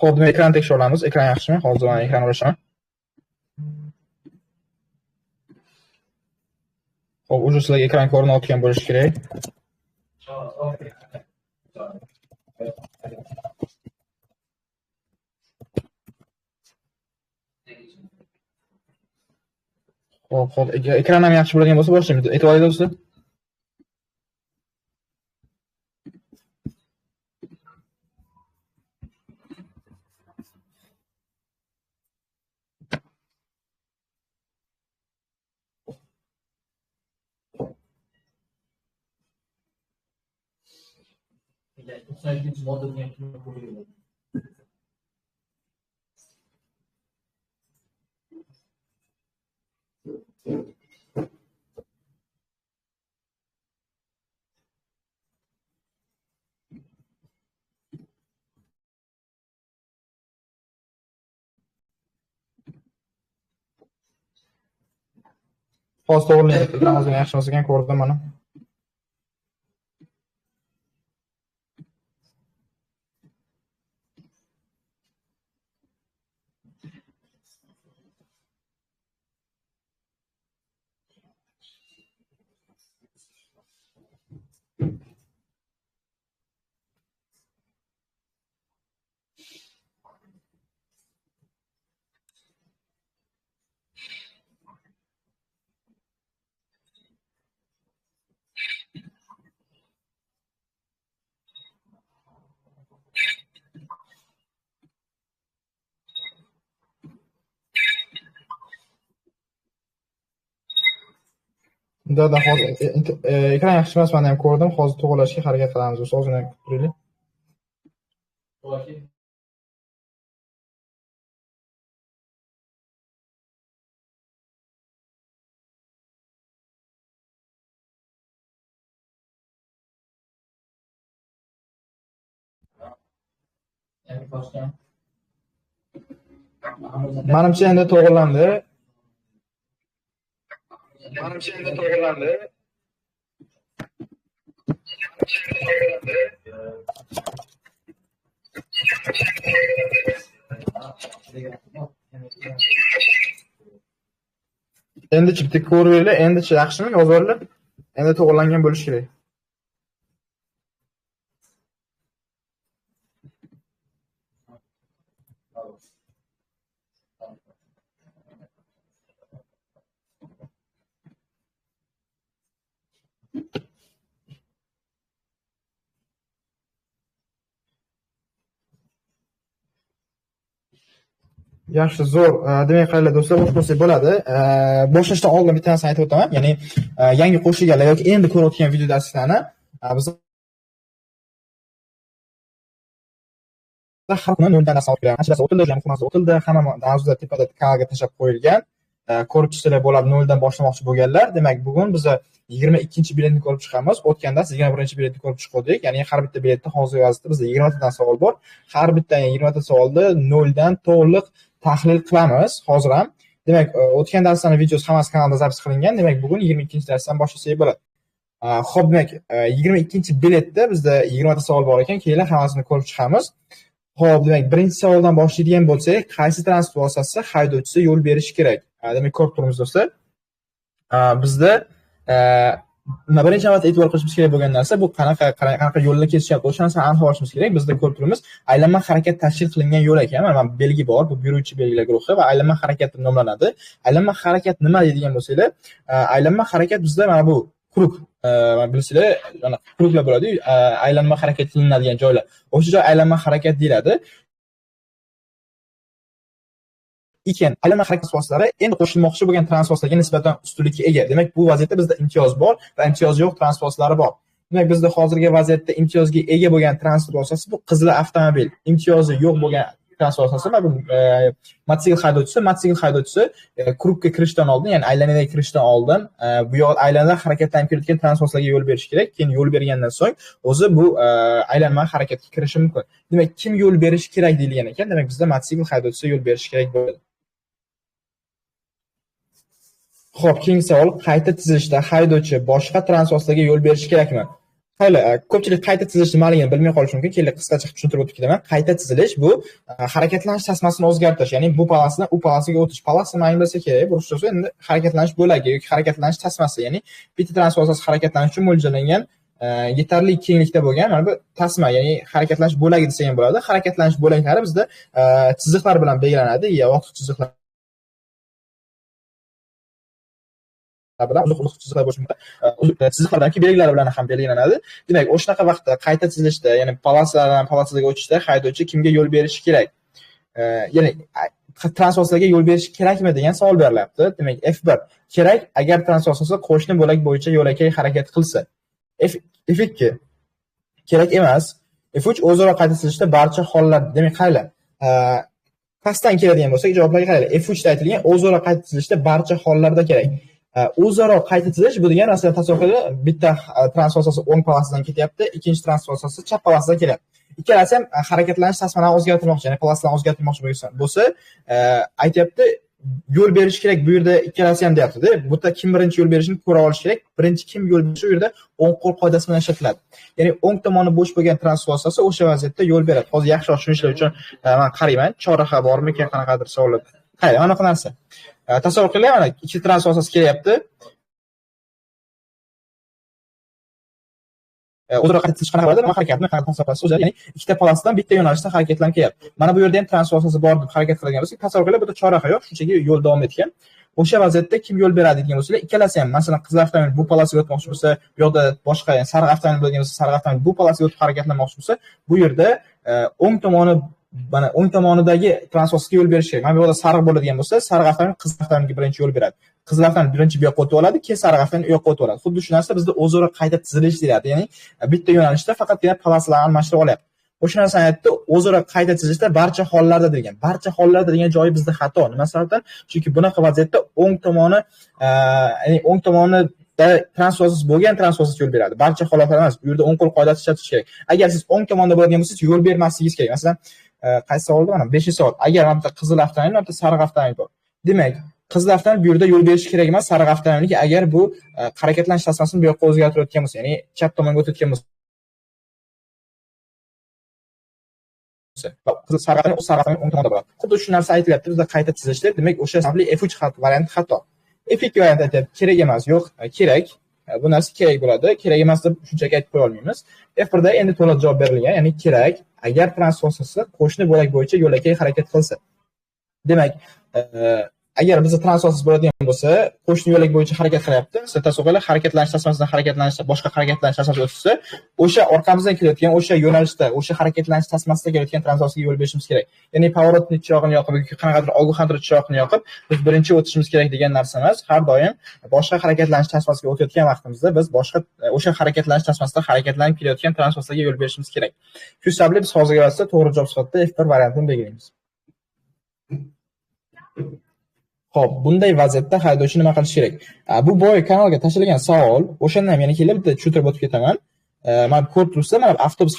Xo'p, demak ekran tekshiramiz. Ekran yaxshimi? Hozir men ekran o'rashaman. Xo'p, uje sizlarga ekran ko'rinayotgan bo'lishi kerak. Xo'p, ekran ham yaxshi bo'ladigan bo'lsa boshlaymiz. E'tiboringizni do'stlar. Hozir to'g'rilayapti. Hozir yaxshi emas ekan, ko'rdim mana. Dada hozir ekran yaxshi emas, men ham ko'rdim. Hozir to'g'rilashga harakat qilamiz. Ozgina kutib turaylik. Menimcha endi to'g'rilandi. Endi chipta ko'raylik, endi yaxshimi yozvorlar? Endi to'g'rilangan bo'lishi kerak. Yaxshi, zo'r. Demak, qaylar do'stlar, o'tib bo'ladi. Boshlashdan oldin bitta narsani aytib o'taman. Ya'ni yangi qo'shilganlar yoki endi ko'rayotgan video darslarni biz har kuni noldan narsa olib kelamiz. Anchasi o'tildi, jamxonasi o'tildi, hamma mavzular tepada kanalga tashlab qo'yilgan. Ko'rib chiqsanglar bo'ladi, noldan boshlamoqchi bo'lganlar. Demak, bugun biz 22-biletni ko'rib chiqamiz. O'tganda 21-biletni ko'rib chiqdik. Ya'ni har bitta biletda hozir vaziyatda bizda 20 tadan savol bor. Har bitta 20 ta savolni noldan to'liq tahlil qilamiz hozir ham. Demak, o'tgan darslarning videosi hammasi kanalda zapis qilingan. Demak, bugun 22-darsdan boshlasak bo'ladi. Xo'p, demak, 22-biletda bizda 20 ta savol bor ekan. Keyin hammasini ko'rib chiqamiz. Xo'p, demak, birinchi savoldan boshlaydigan bo'lsak, qaysi transport vositasi haydovchisi yo'l berishi kerak? Demak, ko'rib turibmiz do'stlar. Bizda birinchi navbatda e'tibor qilishimiz kerak bo'lgan narsa bu qanaqa yo'lda ketishyapti, o'sha narsani aniq olishimiz kerak. Bizda ko'rib turibmiz, aylanma harakat tashkil qilingan yo'l ekan. Mana belgi bor, bu buyuruvchi belgilar guruhi va aylanma harakat deb nomlanadi. Aylanma harakat nima deydigan bo'lsanglar, aylanma harakat bizda mana bu krug, bilsizlar, mana kruglar bo'ladi, aylanma harakat qilinadigan joylar. O'sha joy aylanma harakat deyiladi. Ekan aylanma harakat vositalari endi qo'shilmoqchi bo'lgan transportlarga nisbatan ustunlikka ega. Demak, bu vaziyatda bizda imtiyoz bor va imtiyozi yo'q transportlari bor. Demak, bizda hozirgi vaziyatda imtiyozga ega bo'lgan transport vositasi bu qizil avtomobil. Imtiyozi yo'q bo'lgan transport vositasi bu mototsikl haydovchisi krugga kirishdan oldin, ya'ni aylanaga kirishdan oldin bu yo'l aylanada harakatlanib kelayotgan transportlarga yo'l berish kerak. Keyin yo'l bergandan so'ng o'zi bu aylanma harakatga kirishi mumkin. Demak, kim yo'l berish kerak deyilgan ekan? Demak, bizda mototsikl haydovchisi yo'l berish kerak bo'ladi. Xo'p, keyingi savol, qayta tizilishda haydovchi boshqa transportlarga yo'l berishi kerakmi? Hali ko'pchilik qayta tizilish nimaligini bilmay qolishi mumkin. Keyin qisqacha tushuntirib o'tib ketaman. Qayta tizilish bu harakatlanish tasmasini o'zgartirish, ya'ni bu palasidan u palasiga o'tish. Palas nimaligini bilsa kerak. Bu so'z endi harakatlanish bo'lagi yoki harakatlanish tasmasi, ya'ni bitta transport harakatlanish uchun mo'ljallangan yetarli kenglikda bo'lgan mana bu tasma, ya'ni harakatlanish bo'lagi desa ham bo'ladi. Harakatlanish bo'laklari bizda chiziqlar bilan belgilanadi, yo oq chiziqlar bilan uzuq chiziqlar bo'lishi mumkin. Chiziqlar bilan belgilar bilan ham belgilanadi. Demak, o'shanaqa vaqtda qayta tizilishda, ya'ni palasadan palasaga o'tishda haydovchi kimga yo'l berishi kerak? Ya'ni transportlarga yo'l berish kerakmi degan savol berilyapti. Demak, F1 kerak agar transport qo'shni bo'lak bo'yicha yo'lakay harakat qilsa. F2 kerak emas. F3 o'zaro qayta tizilishda barcha hollar, demak qaylar? Pastdan keladigan bo'lsak, javoblarga qaraylik. F3 da aytilgan o'zaro qayta tizilishda barcha hollarda kerak. O'zaro qayta tizilish bu degan aslida tasavvurda bitta transport o'ng polasidan ketyapti, ikkinchi transport chap polasidan kelyapti. Ikkalasi ham harakatlanish tasmani o'zgartirmoqchi, ya'ni polasidan o'zgartirmoqchi bo'lsa, aytayapti, yo'l berish kerak bu yerda ikkalasi ham deyapti-da. Bu yerda kim birinchi yo'l berishini ko'ra olish kerak. Birinchi kim yo'l berishi u yerda o'ng qo'l qoidasi bilan ishlatiladi. Ya'ni o'ng tomoni bo'sh bo'lgan transport o'sha vaziyatda yo'l beradi. Hozir yaxshiroq tushunishlar uchun men qarayman, choraha bormi, qanaqadir savollar. Qarang, mana bunaqa narsa. Tasavvur qiling, mana ikki transport kelyapti. O'zaro qayta tizilish qanaqa bo'ladi? Nima harakatni qanaqa tasavvurlasiz o'zi, ya'ni ikkita polasidan bitta yo'nalishda harakatlanib kelyapti. Mana bu yerda ham transport bor deb harakat qilgan bo'lsak, tasavvur qiling, bu yerda choraha yo'q, shunchaki yo'l davom etgan. O'sha vaziyatda kim yo'l beradi degan bo'lsa, ikkalasi ham, masalan, qizil avtomobil bu polasiga o'tmoqchi bo'lsa, bu yoqda boshqa, ya'ni sariq avtomobil bo'lgan bo'lsa, sariq avtomobil bu polasiga o'tib harakatlanmoqchi bo'lsa, bu yerda o'ng tomoni, mana o'ng tomonidagi transportga yo'l berish kerak. Mana bu yerda sariq bo'ladigan bo'lsa, sariq avtomobil qizil avtomobilga birinchi yo'l beradi. Qizil avtomobil birinchi bu yoqqa o'tib oladi, keyin sariq avtomobil u yoqqa o'tib oladi. Xuddi shu narsa bizda o'zaro qayta tizilish deyiladi. Ya'ni bitta yo'nalishda faqatgina palasalarni almashtirib olyapti. O'sha narsani aytdi, o'zaro qayta tizilishda barcha hollarda degan. Barcha hollarda degan joyi bizda xato. Nima sababdan? Chunki bunaqa vaziyatda o'ng tomoni, ya'ni o'ng tomonida transportsiz bo'lgan transportsiz yo'l beradi. Barcha holatlar emas. Bu yerda o'ng qo'l qoidasi ishlatish kerak. Agar siz o'ng tomonda bo'ladigan bo'lsangiz, yo'l bermasligingiz kerak. Masalan, qaysi savolda mana 5-savol. Agar mana bitta qizil avtomobil, mana bitta sariq avtomobil bor. Demak, qizil avtomobil bu yerda yo'l berish kerak emas, sariq avtomobilga agar bu harakatlanish tasmasini bu yoqqa o'zgartirayotgan bo'lsa, ya'ni chap tomonga o'tayotgan bo'lsa, qizil sariq avtomobil o'ng tomonda bo'ladi. Xuddi shu narsa aytilyapti bizda qayta tizilishda. Demak, o'sha sababli F3 varianti xato. F2 varianti aytyapti, kerak emas, yo'q, kerak. Bu narsa kerak bo'ladi. Kerak emas deb shunchaki aytib qo'ya olmaymiz. F1 da endi to'liq javob berilgan, ya'ni kerak agar transportasi qo'shni bo'lak bo'yicha yo'lakay harakat qilsa. Demak, agar bizda transportsiz bo'ladigan bo'lsa, qo'shni yo'lak bo'yicha harakat qilyapti. Siz tasavvurlang, harakatlanish tasmasidan harakatlanish, boshqa harakatlanish tasmasiga o'tsa, o'sha orqamizdan kelayotgan o'sha yo'nalishda, o'sha harakatlanish tasmasida kelayotgan transportga yo'l berishimiz kerak. Ya'ni pavorotni chirog'ini yoqib yoki qanaqadir ogohlantiruvchi chiroqni yoqib, biz birinchi o'tishimiz kerak degan narsa emas. Har doim boshqa harakatlanish tasmasiga o'tayotgan vaqtimizda biz boshqa o'sha harakatlanish tasmasida harakatlanib kelayotgan transportga yo'l berishimiz kerak. Shu sababli biz hozirgi vaqtda to'g'ri javob sifatida F1 variantini belgilaymiz. Xo'p, bunday vaziyatda haydovchi nima qilish kerak? Bu boy kanalga tashlangan savol, o'shandan ham yana kelib bitta tushuntirib o'tib ketaman. Mana ko'rib turibsizlar, mana avtobus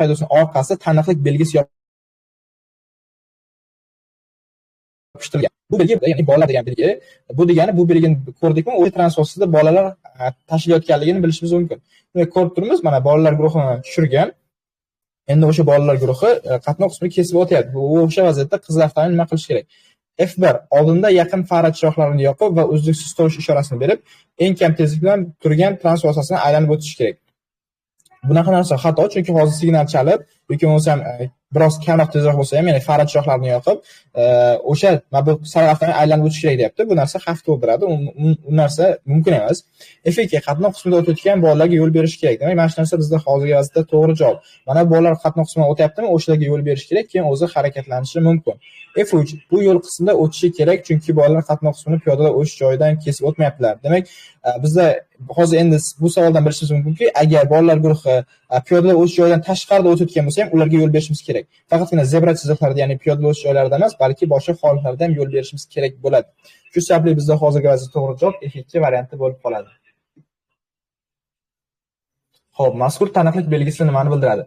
haydovchisining orqasida taniqlik belgisi yopishtirilgan. Bu belgi, ya'ni bolalar degan belgi. Bu degani, bu belgini ko'rdikmi, o'sha transportda bolalar tashilayotganligini bilishimiz mumkin. Demak, ko'rib turibmiz, mana bolalar guruhini tushirgan. Endi o'sha bolalar guruhi qatnov qismini kesib o'tyapti. Bu o'sha vaziyatda qizil avtomobil nima qilish kerak? F1 oldinda yaqin fara chiroqlarini yoqib va uzluksiz turish ishorasini berib, eng kam tezlik bilan turgan transport vositasini aylanib o'tish kerak. Bunaqa narsa xato, chunki hozir signal chalib yoki bo'lmasam biroz kamroq tezroq bo'lsa ham, ya'ni fara chiroqlarini yoqib, o'sha bu sariq avtomobil aylanib o'tish kerak deyapti. Bu narsa xavf tug'diradi. U narsa mumkin emas. F2 qatnov qismida o'tayotgan bolalarga yo'l berish kerak. Demak, mana shu narsa bizda hozirgi vaziyatda to'g'ri javob. Mana bolalar qatnov qismidan o'tyaptimi, o'shalarga yo'l berish kerak, keyin o'zi harakatlanishi mumkin. F3 bu yo'l qismida o'tishi kerak, chunki bolalar qatnov qismini piyodalar o'tish joyidan kesib o'tmayaptilar. Demak, bizda hozir endi bu savoldan bilishimiz mumkinki, agar bolalar guruhi piyodalar o'tish joyidan tashqarida o'tayotgan bo'lsa ham, ularga yo'l berishimiz kerak. Faqatgina zebra chiziqlarida, ya'ni piyodalar o'tish joylarida emas, balki boshqa holatlarda ham yo'l berishimiz kerak bo'ladi. Shu sababli bizda hozirgi vaziyatda to'g'ri javob F2 varianti bo'lib qoladi. Xo'p, mazkur taniqlik belgisi nimani bildiradi?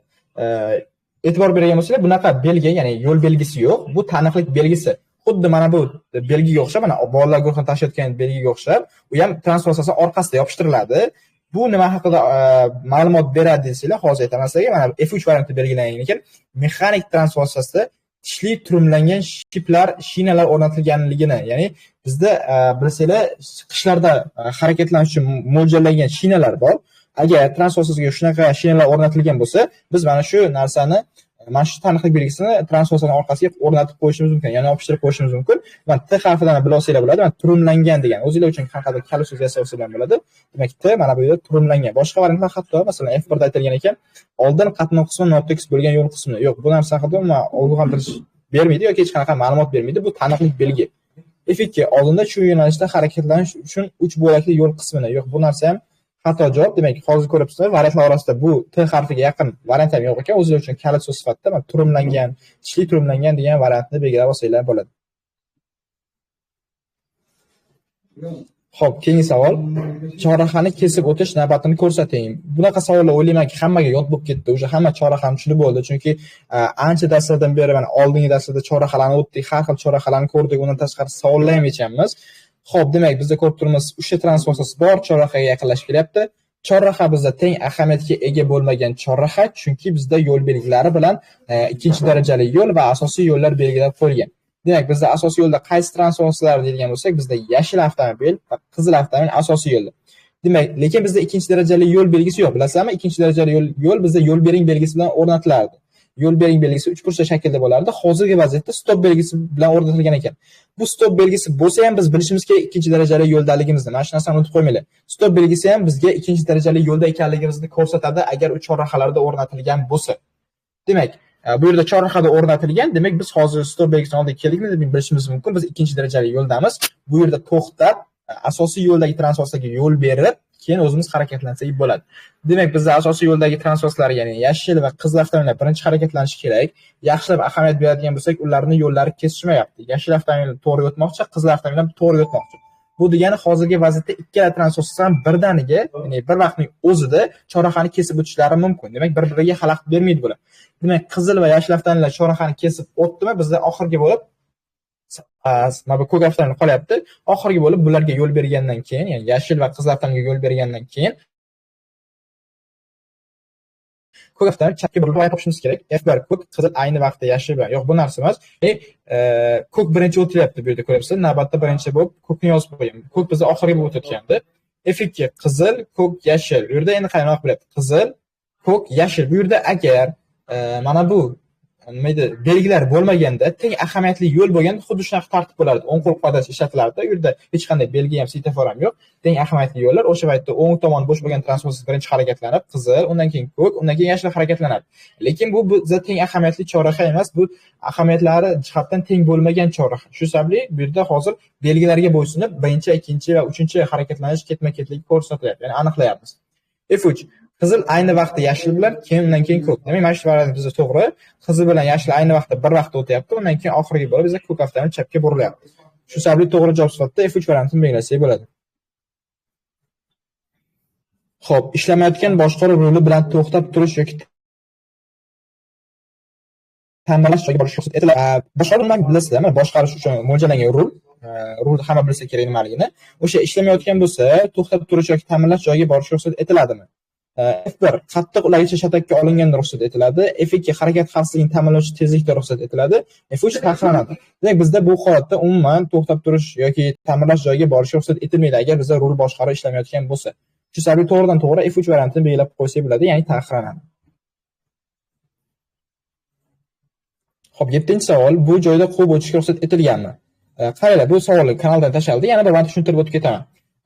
E'tibor bergan bo'lsanglar, bunaqa belgi, ya'ni yo'l belgisi yo'q, bu taniqlik belgisi. Xuddi mana bu belgiga o'xshab, mana bolalar guruhini tashiyotgan belgiga o'xshab, u ham transport vositasi orqasida yopishtiriladi. Bu nima haqida ma'lumot beradi desanglar, hozir aytaman sizlarga. Mana F3 variantida belgilangan ekan, mexanik transportatsiyasida tishli turumlangan shiplar, shinalar o'rnatilganligini, ya'ni bizda bilsanglar qishlarda harakatlanish uchun mo'ljallangan shinalar bor. Agar transportatsiyaga shunaqa shinalar o'rnatilgan bo'lsa, biz mana shu narsani, mana shu taniqlik belgisini transportatsiyaning orqasiga o'rnatib qo'yishimiz mumkin, ya'ni yopishtirib qo'yishimiz mumkin. Mana T harfidan bilib olsanglar bo'ladi. Mana turumlangan degan. O'zinglar uchun qanaqadir kalta so'z yasab olsanglar bo'ladi. Demak, T mana bu yerda turumlangan. Boshqa variantlar hatto masalan F1 da aytilgan ekan, oldin qatnov qismi notekis bo'lgan yo'l qismi. Yo'q, bu narsa haqida ogohlantirish bermaydi yoki hech qanaqa ma'lumot bermaydi. Bu taniqlik belgi. F2 oldinda shu yo'nalishda harakatlanish uchun 3 bo'lakli yo'l qismini. Yo'q, bu narsa ham xato javob. Demak, hozir ko'ryapsizlar, variantlar orasida bu T harfiga yaqin variant ham yo'q ekan. O'zinglar uchun kalit so'z sifatida mana turumlangan, tishli turumlangan degan variantni belgilab olsanglar bo'ladi. Xo'p, keyingi savol. Chorrahani kesib o'tish navbatini ko'rsating. Bunaqa savollar o'ylaymanki, hammaga yod bo'lib ketdi. O'sha hamma chorrahani tushunib bo'ldi, chunki ancha darslardan beri mana oldingi darslarda chorrahalarni o'tdik, har xil chorrahalarni ko'rdik, undan tashqari savollar ham yechanmiz. Xo'p, demak, bizda ko'rib turibmiz, uchta transportatsiya bor, chorrahaga yaqinlashib kelyapti. Chorraha bizda teng ahamiyatga ega bo'lmagan chorraha, chunki bizda yo'l belgilari bilan ikkinchi darajali yo'l va asosiy yo'llar belgilab qo'yilgan. Demak, bizda asosiy yo'lda qaysi transportatsiyalar deydigan bo'lsak, bizda yashil avtomobil va qizil avtomobil asosiy yo'lda. Demak, lekin bizda ikkinchi darajali yo'l belgisi yo'q. Bilasizmi? Ikkinchi darajali yo'l bizda yo'l bering belgisi bilan o'rnatilardi. Yo'l bering belgisi uchburchak shaklda bo'lardi. Hozirgi vaziyatda stop belgisi bilan o'rnatilgan ekan. Bu stop belgisi bo'lsa ham biz bilishimiz kerak ikkinchi darajali yo'ldaligimizni. Mana shu narsani unutib qo'ymanglar. Stop belgisi ham bizga ikkinchi darajali yo'lda ekanligimizni ko'rsatadi agar u chorrahalarda o'rnatilgan bo'lsa. Demak, bu yerda chorrahada o'rnatilgan, demak biz hozir stop belgisini oldiga keldikmi deb bilishimiz mumkin. Biz ikkinchi darajali yo'ldamiz. Bu yerda to'xtab, asosiy yo'ldagi transportatsiyaga yo'l berib, keyin o'zimiz harakatlansak bo'ladi. Demak, bizda asosiy yo'ldagi transportlar, ya'ni yashil va qizil avtomobillar birinchi harakatlanishi kerak. Yaxshilab ahamiyat beradigan bo'lsak, ularning yo'llari kesishmayapti. Yashil avtomobil to'g'ri o'tmoqchi, qizil avtomobil to'g'ri o'tmoqchi. Bu degani hozirgi vaziyatda ikkala transportatsiya ham birdaniga, ya'ni bir vaqtning o'zida chorrahani kesib o'tishlari mumkin. Demak, bir-biriga xalaqit bermaydi bular. Demak, qizil va yashil avtomobillar chorrahani kesib o'tdimi, bizda oxirgi bo'lib mana bu ko'k avtomobil qolyapti. Oxirgi bo'lib bularga yo'l bergandan keyin, ya'ni yashil va qizil avtomobilga yo'l bergandan keyin ko'k avtomobil chapga burilib topishimiz kerak. F1 ko'k, qizil ayni vaqtda yashil bilan. Yo'q, bu narsa emas. Ko'k birinchi o'tilyapti bu yerda ko'ryapsiz. Navbatda birinchi bo'lib ko'kni yozib qo'ygan. Ko'k bizda oxirgi bo'lib o'tayotgandi. F2 qizil, ko'k, yashil. Bu yerda endi qanaqa bo'lyapti? Qizil, ko'k, yashil. Bu yerda agar mana bu nima edi, belgilar bo'lmaganda, teng ahamiyatli yo'l bo'lganda xuddi shunaqa tartib bo'lardi. O'ng qo'l qo'dash ishlatilardi. U yerda hech qanday belgi ham, svetofor ham yo'q. Teng ahamiyatli yo'llar o'sha paytda o'ng tomon bo'sh bo'lgan transport birinchi harakatlanib, qizil, undan keyin ko'k, undan keyin yashil harakatlanadi. Lekin bu bizda teng ahamiyatli chorraha emas, bu ahamiyatlari jihatdan teng bo'lmagan chorraha. Shu sababli bu yerda hozir belgilarga bo'ysunib, birinchi, ikkinchi va uchinchi harakatlanish ketma-ketligi ko'rsatilyapti. Ya'ni aniqlayapmiz. F3 qizil ayni vaqtda yashil bilan, keyin undan keyin ko'k. Demak, mana shu variant bizda to'g'ri. Qizil bilan yashil ayni vaqtda bir vaqtda o'tyapti, undan keyin oxirgi bo'lib bizda ko'k avtomobil chapga burilyapti. Shu sababli to'g'ri javob sifatida F3 variantini belgilasak bo'ladi. Xo'p, ishlamayotgan boshqaruv ruli bilan to'xtab turish yoki ta'minlash joyiga borish ruxsat etiladi. Boshqaruv nima bilasizlar? Boshqarish uchun mo'ljallangan rulni hamma bilsa kerak nimaligini. O'sha ishlamayotgan bo'lsa, to'xtab turish yoki ta'minlash joyiga borish ruxsat etiladimi? F1 qattiq ulagicha shatakka olinganda ruxsat etiladi. F2 harakat xavfsizligini ta'minlovchi tezlikda ruxsat etiladi. F3 taqiqlanadi. Demak, bizda bu holatda umuman to'xtab turish yoki ta'minlash joyiga borish ruxsat etilmaydi agar bizda rul boshqaruv ishlamayotgan bo'lsa. Shu sababli to'g'ridan to'g'ri F3 variantini belgilab qo'ysak bo'ladi, ya'ni taqiqlanadi. Xo'p, 7-savol, bu joyda quvib o'tishga ruxsat etilganmi? Qaranglar, bu savolni kanaldan tashlandi. Yana bir marta tushuntirib o'tib ketaman.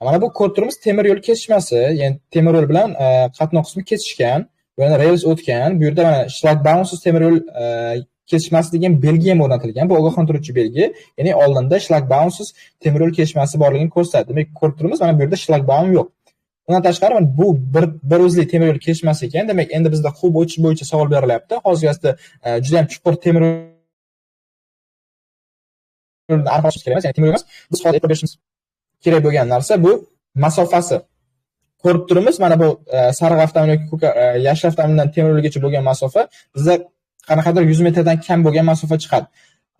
Mana bu ko'rib turibmiz temir yo'l kesishmasi, ya'ni temir yo'l bilan qatnov qismi kesishgan, yana rels o'tgan. Bu yerda mana shlagbaumsiz temir yo'l kesishmasi degan belgi ham o'rnatilgan. Bu ogohlantiruvchi belgi, ya'ni oldinda shlagbaumsiz temir yo'l kesishmasi borligini ko'rsatadi. Demak, ko'rib turibmiz, mana bu yerda shlagbaum yo'q. Undan tashqari bu bir o'zli temir yo'l kesishmasi ekan. Demak, endi bizda quvib o'tish bo'yicha savol berilyapti. Hozirda juda ham chuqur temir yo'lni arxalash kerak emas, ya'ni temir yo'l emas. Biz hozir e'tibor berishimiz kerak bo'lgan narsa bu masofasi. Ko'rib turibmiz, mana bu sariq avtomobil yoki yashil avtomobildan temir yo'lgacha bo'lgan masofa bizda qanaqadir 100 metrdan kam bo'lgan masofa chiqadi.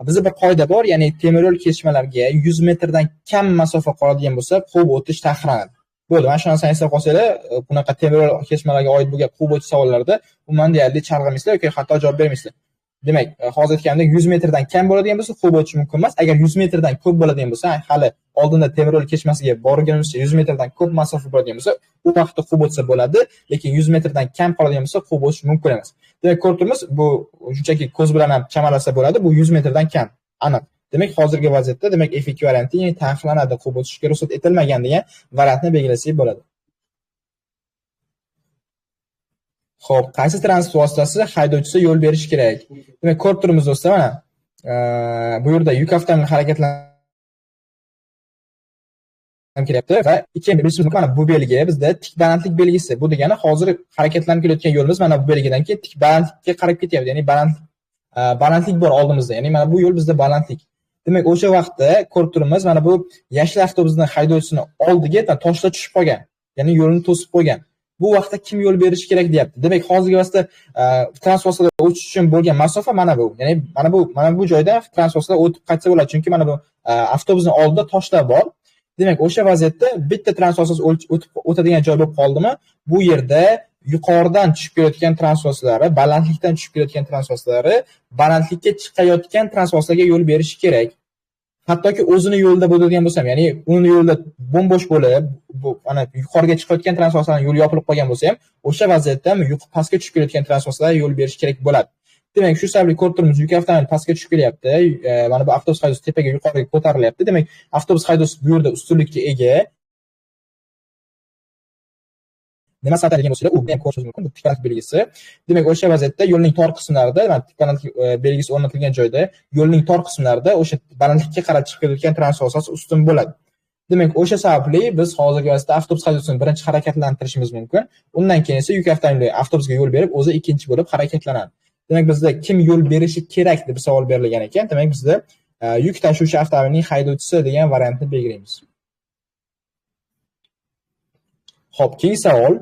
Bizda bir qoida bor, ya'ni temir yo'l kesishmalariga 100 metrdan kam masofa qoladigan bo'lsa, quvib o'tish taqiqlanadi. Bo'ldi. Mana shu narsani eslab qolsanglar, bunaqa temir yo'l kesmalariga oid bo'lgan quv bo'yicha savollarda umuman deyarli chalg'imaysizlar yoki hatto javob bermaysizlar. Demak, hozir aytganimdek 100 metrdan kam bo'ladigan bo'lsa, quv bo'yicha mumkin emas. Agar 100 metrdan ko'p bo'ladigan bo'lsa, hali oldinda temir yo'l kechmasiga borganimizcha 100 metrdan ko'p masofa bo'ladigan bo'lsa, u vaqtda quv bo'yicha bo'ladi, lekin 100 metrdan kam qoladigan bo'lsa, quv bo'yicha mumkin emas. Demak, ko'rib turibmiz, bu shunchaki ko'z bilan ham chamalasa bo'ladi, bu 100 metrdan kam. Aniq. Demak, hozirgi vaziyatda demak F2 varianti, ya'ni taqiqlanadi, quv o'tishga ruxsat etilmagan degan variantni belgilasak bo'ladi. Xo'p, qaysi transport vositasi haydovchisi yo'l berishi kerak? Demak, ko'rib turibmiz do'stlar, mana bu yerda yuk avtomobili harakatlanib kelyapti va ikkinchi bilishimiz mumkin, mana bu belgi bizda tik balandlik belgisi. Bu degani hozir harakatlanib kelayotgan yo'limiz mana bu belgidan keyin tik balandlikka qarab ketyapti, ya'ni balandlik bor oldimizda. Ya'ni mana bu yo'l bizda balandlik. Demak, o'sha vaqtda ko'rib turibmiz, mana bu yashil avtobusning haydovchisini oldiga toshlar tushib qolgan, ya'ni yo'lni to'sib qo'ygan. Bu vaqtda kim yo'l berishi kerak deyapti. Demak, hozirgi vaqtda transportlar o'tish uchun bo'lgan masofa mana bu. Ya'ni mana bu joyda transportlar o'tib qaytsa bo'ladi, chunki mana bu avtobusning oldida toshlar bor. Demak, o'sha vaziyatda bitta transportlar o'tadigan joy bo'lib qoldimi, bu yerda yuqoridan tushib kelayotgan transportlari, balandlikdan tushib kelayotgan transportlari balandlikka chiqayotgan transportlarga yo'l berishi kerak. Hattoki o'zini yo'lda bo'ladigan bo'lsam, ya'ni uni yo'lda bo'm-bo'sh bo'lib, bu ana yuqoriga chiqayotgan transportlarning yo'li yopilib qolgan bo'lsa ham, o'sha vaziyatda pastga tushib kelayotgan transportlarga yo'l berish kerak bo'ladi. Demak, shu sababli ko'rib turibmiz, yuk avtomobil pastga tushib kelyapti. Mana bu avtobus haydovchisi tepaga yuqoriga ko'tarilyapti. Demak, avtobus haydovchisi bu yerda ustunlikka ega. Nima satadigan bo'lsa, u ham ko'rishingiz mumkin, bu tik balandlik belgisi. Demak, o'sha vaziyatda yo'lning tor qismlarida, mana tik balandlik belgisi o'rnatilgan joyda, yo'lning tor qismlarida o'sha balandlikka qarab chiqib kelayotgan transport ustun bo'ladi. Demak, o'sha sababli biz hozirgi vaqtda avtobus haydovchisini birinchi harakatlantirishimiz mumkin. Undan keyin esa yuk avtomobili avtobusga yo'l berib, o'zi ikkinchi bo'lib harakatlanadi. Demak, bizda kim yo'l berishi kerak deb savol berilgan ekan. Demak, bizda yuk tashuvchi avtomobilning haydovchisi degan variantni belgilaymiz. Xo'p, keyingi savol.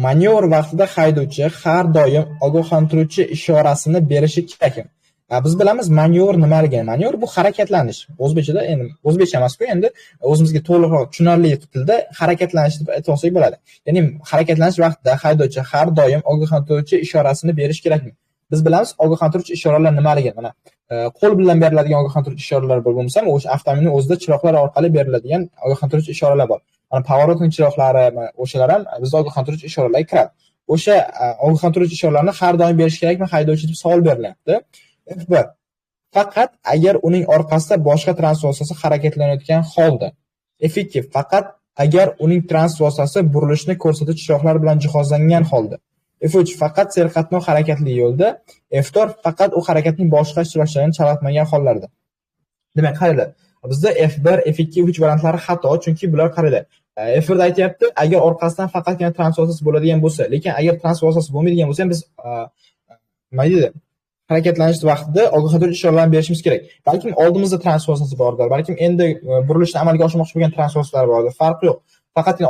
Manevr vaqtida haydovchi har doim ogohlantiruvchi ishorasini berishi kerak. Biz bilamiz, manevr nimaligini. Manevr bu harakatlanish. O'zbekchada, endi o'zbekcha emas-ku, endi o'zimizga to'liqroq tushunarli tilda harakatlanish deb aytsak bo'ladi. Ya'ni harakatlanish vaqtida haydovchi har doim ogohlantiruvchi ishorasini berish kerakmi? Biz bilamiz, ogohlantiruvchi ishoralar nimaligini. Mana qo'l bilan beriladigan ogohlantiruvchi ishoralar bo'lsa ham, o'sha avtomobilning o'zida chiroqlar orqali beriladigan ogohlantiruvchi ishoralar bor. Mana pavorotning chiroqlari, o'shalar ham bizga ogohlantiruvchi ishoralarga kiradi. O'sha ogohlantiruvchi ishoralarni har doim berish kerakmi haydovchi deb savol berilyapti. F1. Faqat agar uning orqasida boshqa transport vositasi harakatlanayotgan holda. F2. Faqat agar uning transport vositasi burilishni ko'rsatuvchi chiroqlar bilan jihozlangan holda. F3. Faqat serqatnov harakatli yo'lda. F4. Faqat u harakatning boshqa ishtirokchilarini chalg'itmagan hollarda. Demak, qaranglar. Bizda F1, F2, F3 variantlari xato, chunki bular qaranglar. F1 da aytayapti, agar orqasidan faqatgina transport vositasi bo'ladigan bo'lsa, lekin agar transport vositasi bo'lmaydigan bo'lsa ham biz nima deydi? Harakatlanish vaqtida ogohlantiruvchi ishoralarni berishimiz kerak. Balkim oldimizda transport vositasi bordir, balkim endi burilishni amalga oshirmoqchi bo'lgan transport vositalari bordir. Farqi yo'q. Faqatgina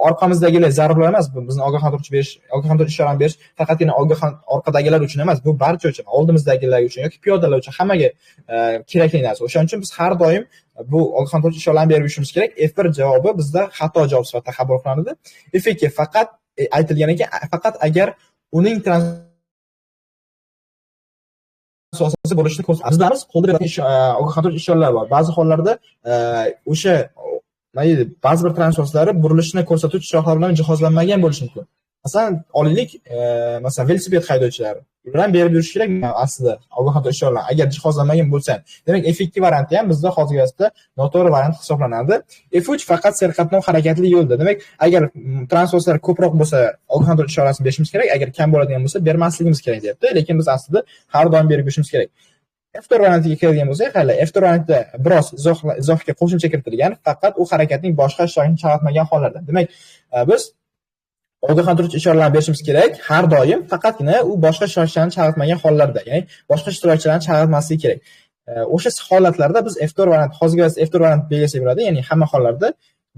orqamizdagilar zarurlar emas, bizni ogohlantiruvchi ishorani berish faqatgina orqadagilar uchun emas, bu barcha uchun, oldimizdagilar uchun yoki piyodalar uchun hammaga kerakli narsa. O'shaning uchun biz har doim bu ogohlantiruvchi ishorani berib yurishimiz kerak. F1 javobi bizda xato javob sifatida qabul qilinadi. F2 faqat aytilgan ekan, faqat agar uning asosasi bo'lishini ko'rsatadi. Biz bilamiz, qo'lda ogohlantiruvchi ishoralar bor. Ba'zi hollarda o'sha ba'zi bir transportlari burilishni ko'rsatuvchi chiroqlar bilan jihozlanmagan bo'lishi mumkin. Masalan, olaylik, masalan, velosiped haydovchilari. Ular berib yurish kerak aslida ogohlantiruvchi ishoralar agar jihozlanmagan bo'lsa. Demak, F2 varianti ham bizda hozirgi vaqtda noto'g'ri variant hisoblanadi. F3 faqat serqatnov harakatli yo'lda. Demak, agar transportlar ko'proq bo'lsa, ogohlantiruvchi ishorasini berishimiz kerak, agar kam bo'ladigan bo'lsa, bermasligimiz kerak deyapti. Lekin biz aslida har doim berib yurishimiz kerak. F4 variantiga keladigan bo'lsak, qaranglar, F4 variantida biroz izohga qo'shimcha kiritilgan, faqat u harakatning boshqa ishtirokini chalg'itmagan hollarda. Demak, biz ogohlantiruvchi ishoralarni berishimiz kerak har doim, faqatgina u boshqa ishtirokchilarni chalg'itmagan hollarda, ya'ni boshqa ishtirokchilarni chalg'itmasligi kerak. O'sha holatlarda biz F4 variant, hozirgi F4 variant belgilasak bo'ladi, ya'ni hamma hollarda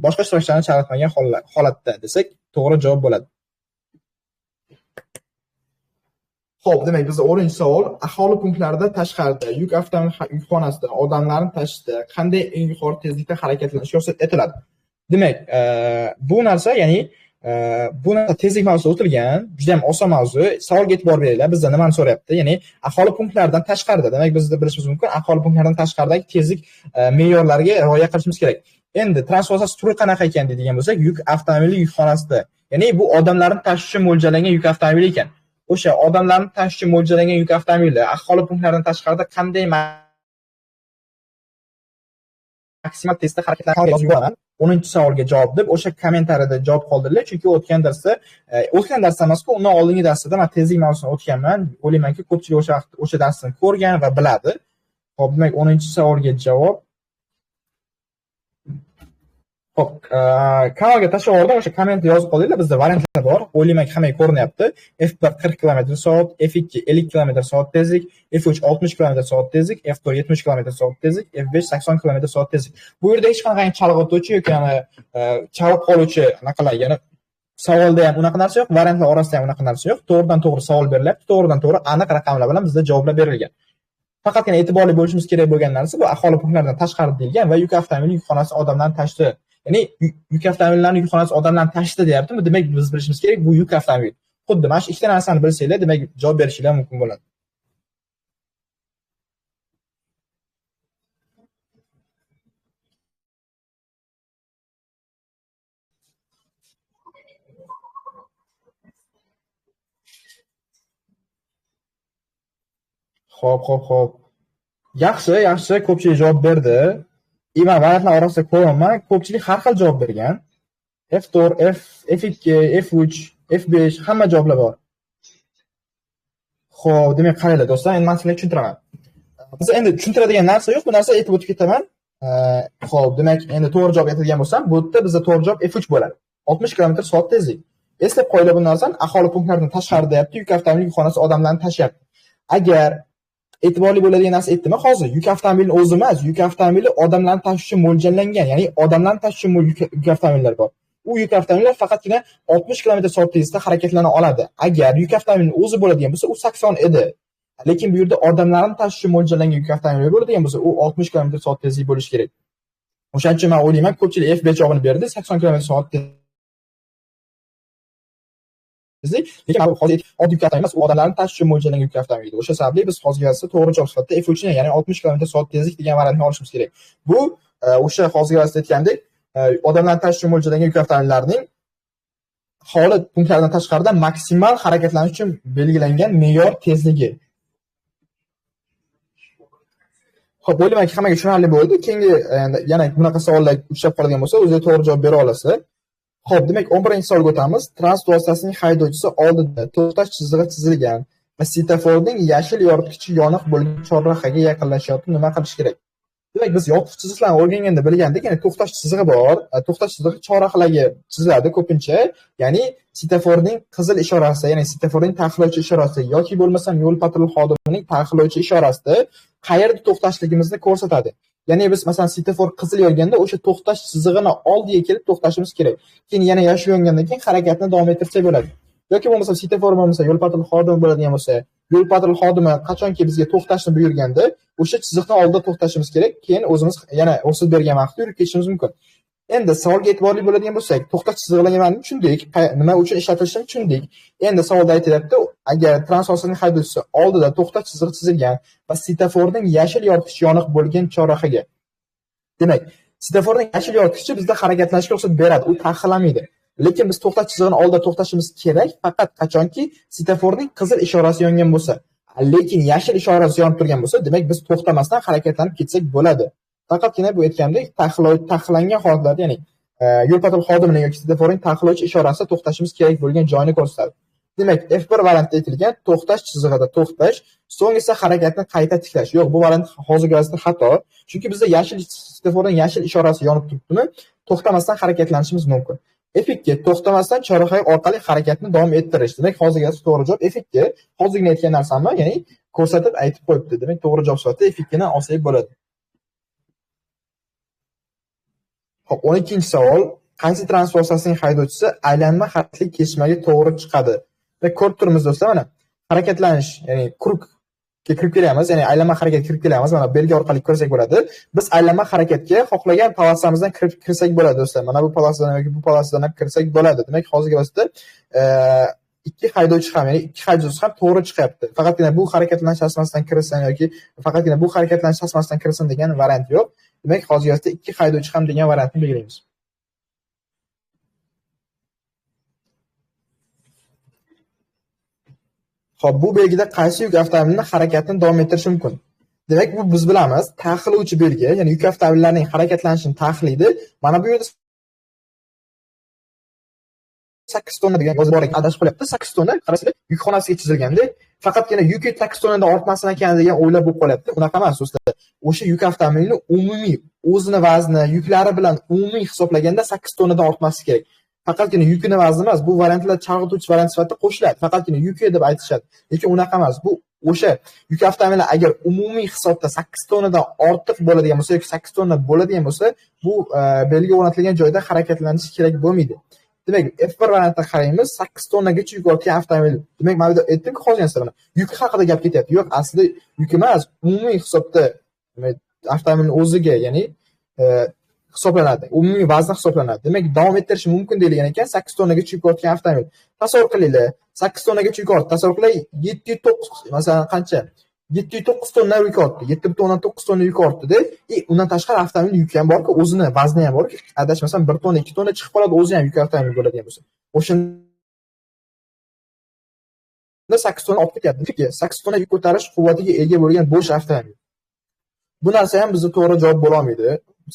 boshqa ishtirokchilarni chalg'itmagan holatda desak, to'g'ri javob bo'ladi. Xo'p, demak, bizda 10-savol, aholi punktlarida tashqarida, yuk avtomobil yukxonasida odamlarni tashishda qanday eng yuqori tezlikda harakatlanish ruxsat etiladi? Demak, bu narsa, ya'ni bu narsa tezlik mavzusi o'tilgan, juda ham oson mavzu. Savolga e'tibor beringlar. Bizda nimani so'rayapti? Ya'ni aholi punktlaridan tashqarida, demak bizda bilishimiz mumkin, aholi punktlaridan tashqaridagi tezlik me'yorlariga rioya qilishimiz kerak. Endi transport turi qanaqa ekan deydigan bo'lsak, yuk avtomobili yukxonasida. Ya'ni bu odamlarni tashishi mo'ljallangan yuk avtomobili ekan. O'sha odamlarni tashishi mo'ljallangan yuk avtomobili aholi punktlaridan tashqarida qanday maksimal tezda harakatlanishini yozib yuboraman. 10-savolga javob deb o'sha kommentariyada javob qoldiringlar, chunki o'tgan darsda emas-ku, undan oldingi darsda men tezlik mavzusini o'tganman. O'ylaymanki, ko'pchilik o'sha darsni ko'rgan va biladi. Xo'p, demak 10-savolga javob. Xo'p, kanalga tashlab yubordim, o'sha kommentni yozib qo'yinglar. Bizda variantlar bor. O'ylaymanki, hammaga ko'rinyapti. F1 40 km/s, F2 50 km/s tezlik, F3 60 km/s tezlik, F4 70 km/s tezlik, F5 80 km/s tezlik. Bu yerda hech qanday chalg'ituvchi yoki chalib qoluvchi anaqalar, ya'ni savolda ham unaqa narsa yo'q, variantlar orasida ham unaqa narsa yo'q. To'g'ridan to'g'ri savol berilyapti, to'g'ridan to'g'ri aniq raqamlar bilan bizda javoblar berilgan. Faqatgina e'tiborli bo'lishimiz kerak bo'lgan narsa bu aholi punktlaridan tashqarida deyilgan va yuk avtomobili yukxonasi odamlarni tashdi. Ya'ni yuk avtomobillarning yukxonasi odamlarni tashdi deyaptimi? Demak, biz bilishimiz kerak, bu yuk avtomobil. Xuddi mana shu ikkita narsani bilsanglar, demak javob berishinglar mumkin bo'ladi. Xo'p. Yaxshi, ko'pchilik javob berdi. Men variantlar orasida ko'raman, ko'pchilik har xil javob bergan. F4, F2, F3, F5 hamma javoblar bor. Xo'p, demak qaranglar do'stlar, endi men sizlarga tushuntiraman. Biz endi tushuntiradigan narsa yo'q, bu narsa aytib o'tib ketaman. Xo'p, demak, endi to'g'ri javob aytadigan bo'lsam, bu yerda bizda to'g'ri javob F3 bo'ladi. 60 km/s tezlik. Eslab qo'yinglar bu narsani, aholi punktlaridan tashqarida deyapti, yuk avtomobili yukxonasi odamlarni tashyapti. Agar e'tiborli bo'ladigan narsa aytdimmi, hozir yuk avtomobilini o'zi emas, yuk avtomobili odamlarni tashishi mo'ljallangan, ya'ni odamlarni tashishi yuk avtomobillar bor. U yuk avtomobillar faqatgina 60 km/s tezlikda harakatlana oladi. Agar yuk avtomobilining o'zi bo'ladigan bo'lsa, u 80 edi. Lekin bu yerda odamlarni tashishi mo'ljallangan yuk avtomobili bo'ladigan bo'lsa, u 60 km/s tezlik bo'lishi kerak. O'shaning uchun men o'ylayman, ko'pchilik F5 javobini berdi, 80 km/s lekin hozir oddiy yuk avtomobili emas, u odamlarni tashishi mo'ljallangan yuk avtomobili. O'sha sababli biz hozirgi darsda to'g'ri javob sifatida F3 ni, ya'ni 60 km/s tezlik degan variantni olishimiz kerak. Bu o'sha hozirgi darsda aytgandek, odamlarni tashishi mo'ljallangan yuk avtomobillarining holat punktlaridan tashqarida maksimal harakatlanish uchun belgilangan me'yor tezligi. Xo'p, o'ylaymanki, hammaga tushunarli bo'ldi. Keyingi yana bunaqa savollar uchrab qoladigan bo'lsa, o'zingiz to'g'ri javob bera olasizlar. Xo'p, demak 11-savolga o'tamiz. Transport vositasining haydovchisi oldida to'xtash chizig'i chizilgan va svetoforning yashil yoritgichi yoniq bo'lgan chorrahaga yaqinlashyapti, nima qilish kerak? Demak, biz yotiq chiziqlarni o'rganganda bilgandik, ya'ni to'xtash chizig'i bor. To'xtash chizig'i chorrahalarga chiziladi ko'pincha. Ya'ni svetoforning qizil ishorasi, ya'ni svetoforning ta'qiblovchi ishorasi yoki bo'lmasam yo'l patrul xodimining ta'qiblovchi ishorasida qayerda to'xtashligimizni ko'rsatadi. Ya'ni biz masalan svetofor qizil yonganda o'sha to'xtash chizig'ini oldiga kelib to'xtashimiz kerak. Keyin yana yashil yongandan keyin harakatni davom ettirsak bo'ladi. Yoki bo'lmasa svetofor bo'lmasa yo'l patrul xodimi bo'ladigan bo'lsa, yo'l patrul xodimi qachonki bizga to'xtashni buyurganda, o'sha chiziqni oldida to'xtashimiz kerak. Keyin o'zimiz yana o'sib bergan vaqtda yurib ketishimiz mumkin. Endi savolga e'tiborli bo'ladigan bo'lsak, to'xtash chizig'larini tushundik, nima uchun ishlatilishini tushundik. Endi savolda aytilyapti, agar transportning haydovchisi oldida to'xtash chizig'i chizilgan va svetoforning yashil yoritgichi yoniq bo'lgan chorrahaga. Demak, svetoforning yashil yoritgichi bizda harakatlanishga ruxsat beradi, u taqiqlamaydi. Lekin biz to'xtash chizig'ini oldida to'xtashimiz kerak, faqat qachonki svetoforning qizil ishorasi yongan bo'lsa. Lekin yashil ishorasi yonib turgan bo'lsa, demak biz to'xtamasdan harakatlanib ketsak bo'ladi. Faqatgina bu aytgandek, taqiqlangan holatlarda, ya'ni yo'l patrul xodimining yoki svetoforning taqiqlovchi ishorasi to'xtashimiz kerak bo'lgan joyni ko'rsatadi. Demak, F1 variantda aytilgan to'xtash chizig'ida to'xtash, so'ng esa harakatni qayta tiklash. Yo'q, bu variant hozirgi darsda xato. Chunki bizda yashil svetoforning yashil ishorasi yonib turibdimi, to'xtamasdan harakatlanishimiz mumkin. F2 to'xtamasdan chorraha orqali harakatni davom ettirish. Demak, hozirgi darsda to'g'ri javob F2. Hozirgina aytgan narsamni, ya'ni ko'rsatib aytib qo'yibdi. Demak, to'g'ri javob sifatida F2 ni olsak bo'ladi. Xo'p, 12-savol. Qaysi transport vositasining haydovchisi aylanma xatli kesmaga to'g'ri chiqadi? Ko'rib turibmiz do'stlar, mana harakatlanish, ya'ni krug kirib kelamiz, ya'ni aylanma harakatga kirib kelamiz. Mana belgi orqali kirsak bo'ladi. Biz aylanma harakatga xohlagan polossamizdan kirsak bo'ladi do'stlar. Mana bu polosadan yoki bu polosadan ham kirsak bo'ladi. Demak, hozirgi vaqtda ikki haydovchi ham, ya'ni ikki haydovchi ham to'g'ri chiqyapti. Faqatgina bu harakatlanish asmasidan kirsin yoki faqatgina bu harakatlanish asmasidan kirsin degan variant yo'q. Demak, hozirgi vaqtda ikki haydovchi ham degan variantni belgilaymiz. Xo'p, bu belgida qaysi yuk avtomobilni harakatini davom ettirishi mumkin? Demak, bu biz bilamiz, taqiqlovchi belgi, ya'ni yuk avtomobillarining harakatlanishini taqiqlaydi. Mana bu yerda 8 tonna degan yozib bor ekan, adashib qolyapti. 8 tonna qarasizlar, yukxonasiga chizilganda, faqatgina yuki 8 tonnadan ortmasin ekan degan o'ylab bo'lib qolyapti. Unaqa emas do'stlar. O'sha yuk avtomobilni umumiy o'zini vazni, yuklari bilan umumiy hisoblaganda 8 tonnadan ortmasligi kerak. Faqatgina yukini vazni emas, bu variantlar chalg'ituvchi variant sifatida qo'shiladi. Faqatgina yuki deb aytishadi. Lekin unaqa emas. Bu o'sha yuk avtomobili agar umumiy hisobda 8 tonnadan ortiq bo'ladigan bo'lsa yoki 8 tonna bo'ladigan bo'lsa, bu belgi o'rnatilgan joyda harakatlanishi kerak bo'lmaydi. Demak, F1 variantda qaraymiz, 8 tonnagacha yuk ortgan avtomobil. Demak, mana bu yerda aytdimki, hozir narsa yuk haqida gap ketyapti. Yo'q, aslida yuk emas, umumiy hisobda avtomobilning o'ziga, ya'ni hisoblanadi. Umumiy vazni hisoblanadi. Demak, davom ettirish mumkin deyilgan ekan 8 tonnagacha yuk ortgan avtomobil. Tasavvur qilinglar, 8 tonnagacha yuk ortdi. Tasavvur qiling, 709, masalan, qancha? 709 tonna yuk ortdi. 7.9 tonna yuk ortdi-da, undan tashqari avtomobil yuki ham borki, o'zini vazni ham borki, adashmasam 1 tonna, 2 tonna chiqib qoladi, o'zi ham yuk avtomobil bo'ladigan bo'lsa. O'shanda 8 tonna olib ketyapti. 8 tonna yuk ko'tarish quvvatiga ega bo'lgan bo'sh avtomobil. Bu narsa ham bizga to'g'ri javob bo'la olmaydi.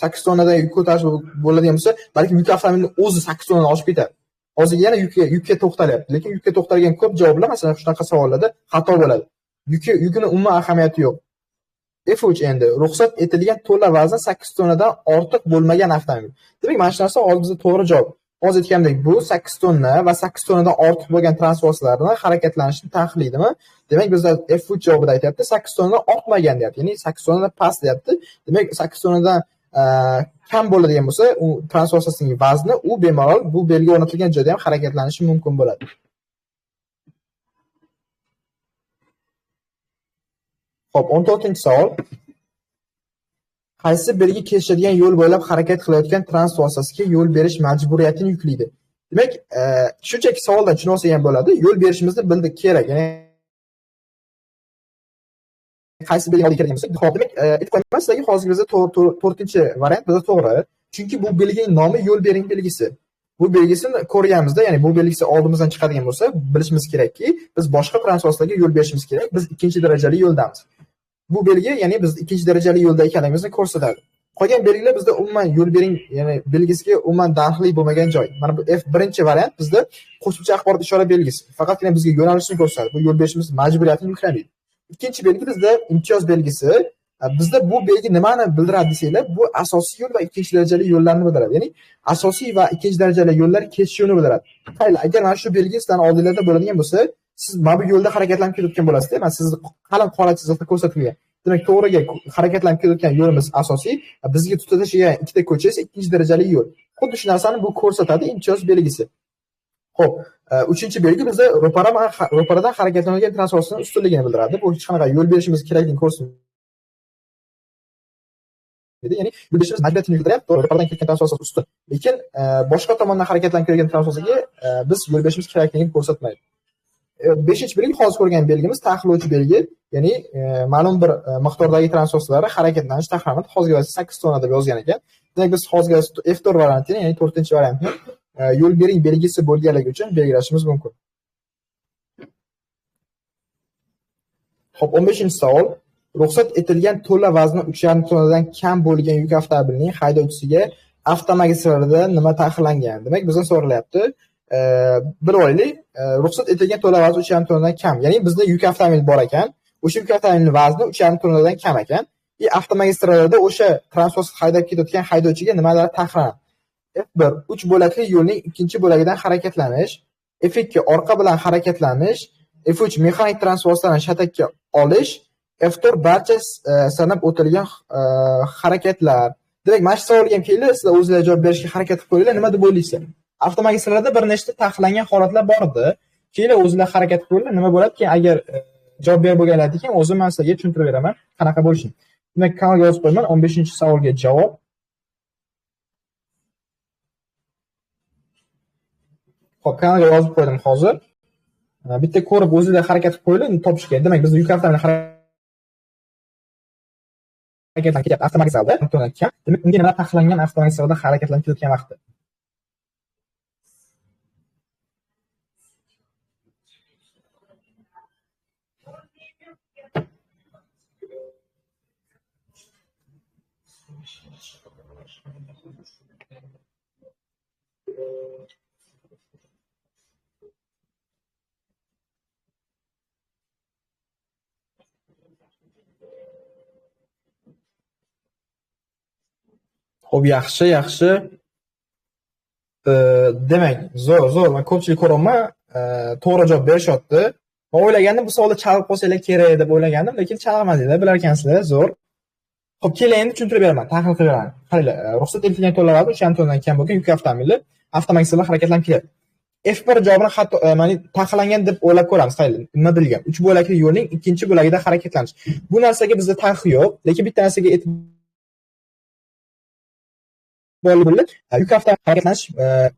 8 tonnadan yuk ko'tarish bo'ladigan bo'lsa, balki yuk avtomobilning o'zi 8 tonnadan oshib ketadi. Hozir yana yukka to'xtalyapti. Lekin yukka to'xtalgan ko'p javoblar, masalan, shunaqa savollarda xato bo'ladi. Yukini umuman ahamiyati yo'q. F3 endi ruxsat etilgan to'la vazn 8 tonnadan ortiq bo'lmagan avtomobil. Demak, mana shu narsa hozir bizga to'g'ri javob. Hozir aytgandek, bu 8 tonna va 8 tonnadan ortiq bo'lgan transportlarning harakatlanishini taqiqlaydimi? Demak, bizda F3 javobida aytayapti, 8 tonnadan ortmagan deyapti. Ya'ni 8 tonnadan past deyapti. Demak, 8 tonnadan kam bo'ladigan bo'lsa, u transportasining vazni u bemalol bu belgi o'rnatilgan joyda ham harakatlanishi mumkin bo'ladi. Xo'p, 14-savol. Qaysi belgi kesishadigan yo'l bo'ylab harakat qilayotgan transport vositasiga yo'l berish majburiyatini yuklaydi? Demak, shunchaki savoldan tushunib olsak ham bo'ladi. Yo'l berishimizni bildik kerak. Ya'ni qaysi belgi olib kelgan bo'lsa, xo'p, demak, aytib qo'yman sizlarga, hozir bizda 4-variant bizda to'g'ri. Chunki bu belgining nomi yo'l bering belgisi. Bu belgisini ko'rganimizda, ya'ni bu belgisi oldimizdan chiqadigan bo'lsa, bilishimiz kerakki, biz boshqa transportlarga yo'l berishimiz kerak. Biz ikkinchi darajali yo'ldamiz. Bu belgi, ya'ni biz ikkinchi darajali yo'lda ekanligimizni ko'rsatadi. Qolgan belgilar bizda umuman yo'l bering, ya'ni belgisiga umuman daxli bo'lmagan joy. Mana bu F1-variant bizda qo'shimcha axborot ishora belgisi. Faqatgina bizga yo'nalishni ko'rsatadi. Bu yo'l berishimiz majburiyatini yuklamaydi. Ikkinchi belgi bizda imtiyoz belgisi. Bizda bu belgi nimani bildiradi desanglar, bu asosiy yo'l va ikkinchi darajali yo'llarni bildiradi. Ya'ni asosiy va ikkinchi darajali yo'llar kesishuvini bildiradi. Qayli, agar mana shu belgi sizlarning oldingizda bo'ladigan bo'lsa, siz mana bu yo'lda harakatlanib ketayotgan bo'lasiz-da. Mana sizni qalin qora chiziqda ko'rsatilgan. Demak, to'g'riga harakatlanib ketayotgan yo'limiz asosiy, bizga tutashiga ikkita ko'cha esa ikkinchi darajali yo'l. Xuddi shu narsani bu ko'rsatadi imtiyoz belgisi. Xo'p, uchinchi belgi bizda ro'paradan harakatlanayotgan transportning ustunligini bildiradi. Bu hech qanaqa yo'l berishimiz kerakligini ko'rsatadi. Ya'ni yo'l berishimiz majburiyatini bildiryapti, ro'paradan ketgan transport ustun. Lekin boshqa tomondan harakatlanib kelgan transportga biz yo'l berishimiz kerakligini ko'rsatmaydi. 5-belgi hozir ko'rgan belgimiz taqiqlovchi belgi, ya'ni ma'lum bir miqdordagi transportlar harakatlanish taqiqlanadi. Hozirgi 8 tonna deb yozgan ekan. Demak, biz hozirgi F4 variantini, ya'ni 4-variantni yo'l bering belgisi bo'lganligi uchun belgilashimiz mumkin. Xo'p, 15-savol. Ruxsat etilgan to'la vazni 3,5 tonnadan kam bo'lgan yuk avtomobilining haydovchisiga avtomagistralda nima taqiqlangan? Demak, bizdan so'ralyapti. Bir oylik ruxsat etilgan to'la vazni 3,5 tonnadan kam. Ya'ni bizda yuk avtomobil bor ekan, o'sha yuk avtomobilning vazni 3,5 tonnadan kam ekan. Avtomagistrallarda o'sha transport haydab ketayotgan haydovchiga nimalar taqiqlanadi? F1 3 bo'lakli yo'lning ikkinchi bo'lagidan harakatlanish, F2 orqa bilan harakatlanish, F3 mexanik transportlarni shatakka olish, F4 barcha sanab o'tilgan harakatlar. Demak, mana shu savolga ham keldi, sizlar o'zingizlar javob berishga harakat qilib qo'yinglar, nima deb o'ylaysizlar? Avtomagistrallarda bir nechta taqiqlangan holatlar bor edi. Keyin o'zingizlar harakat qilib qo'yinglar, nima bo'ladi keyin agar javob berib bo'lganlardan keyin o'zim men sizlarga tushuntirib beraman qanaqa bo'lishini. Demak, kanalga yozib qo'yaman 15-savolga javob. Xo'p, kanalga yozib qo'ydim hozir. Bitta ko'rib o'zingizlar harakat qilib qo'yinglar, topishga. Demak, biz yuk avtomobil harakatlanib ketyapti avtomagistralda. Demak, unga nima taqiqlangan avtomagistralda harakatlanib ketayotgan vaqtda? Xo'p, yaxshi. Demak, zo'r. Men ko'pchilik ko'raman, to'g'ri javob berishyapti. Men o'ylagandim, bu savolda chalg'ib qolsanglar kerak deb o'ylagandim, lekin chalg'madinglar, bilar ekansizlar, zo'r. Xo'p, keling endi tushuntirib beraman, tahlil qilib beraman. Qaranglar, ruxsat etilgan to'lovlar o'shan to'ldan kam bo'lgan yuk avtomobili avtomagistralda harakatlanib keladi. F1 javobini hatto mana taqiqlangan deb o'ylab ko'ramiz. Qaranglar, nima deyilgan? 3 bo'lakli yo'lning ikkinchi bo'lagida harakatlanish. Bu narsaga bizda taqiq yo'q, lekin bitta narsaga yuk avtomobil harakatlanish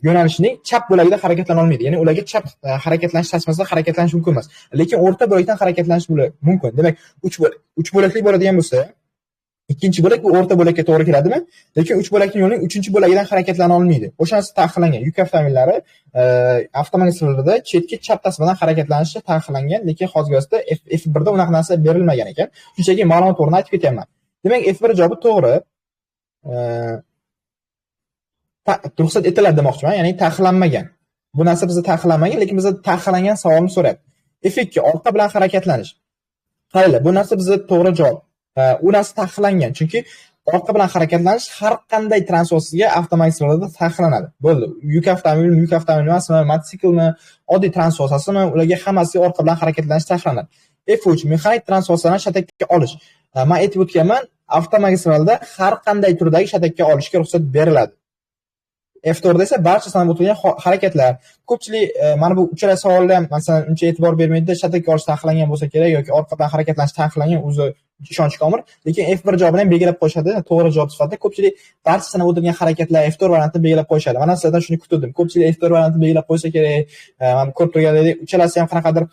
yo'nalishining chap bo'lagida harakatlana olmaydi. Ya'ni ularga chap harakatlanish tashmasida harakatlanish mumkin emas. Lekin o'rta bo'lakdan harakatlanish mumkin. Demak, 3 bo'lakli bo'ladigan bo'lsa, ikkinchi bo'lak bu o'rta bo'lakka to'g'ri keladimi? Lekin 3 bo'lakli yo'lning 3-bo'lagidan harakatlana olmaydi. O'shanisi taqiqlangan. Yuk avtomobillari avtomagistrallarda chetki chap tasmadan harakatlanishi taqiqlangan, lekin hozirda F1 da unaqa narsa berilmagan ekan. Shunchaki ma'lumot o'rnida aytib ketaman. Demak, F1 javobi to'g'ri. Ruxsat etiladi demoqchiman, ya'ni taqiqlanmagan. Bu narsa bizda taqiqlanmagan, lekin bizda taqiqlangan savolni so'rayapti. F2 orqa bilan harakatlanish. Qaranglar, bu narsa bizda to'g'ri javob. U narsa taqiqlangan, chunki orqa bilan harakatlanish har qanday transportga avtomagistrallarda taqiqlanadi. Bo'ldi. Yuk avtomobil emasmi, mototsiklmi, oddiy transportasimi, ularga hammasiga orqa bilan harakatlanish taqiqlanadi. F3 mexanik transportlarni shatakka olish. Men aytib o'tganman, avtomagistralda har qanday turdagi shatakka olishga ruxsat beriladi. F4 esa barcha sanab o'tilgan harakatlar. Ko'pchilik mana bu uchala savolda ham masalan uncha e'tibor bermaydi, shatakka olish taqiqlangan bo'lsa kerak yoki orqadan harakatlanish taqiqlangan, o'zi ishonch komil. Lekin F1 javobini ham belgilab qo'yishadi, to'g'ri javob sifatida. Ko'pchilik barcha sanab o'tilgan harakatlar F4 variantini belgilab qo'yishadi. Mana sizlardan shuni kutdim. Ko'pchilik F4 variantini belgilab qo'ysa kerak. Mana ko'rib turganlaringizdek, uchalasi ham qanaqadir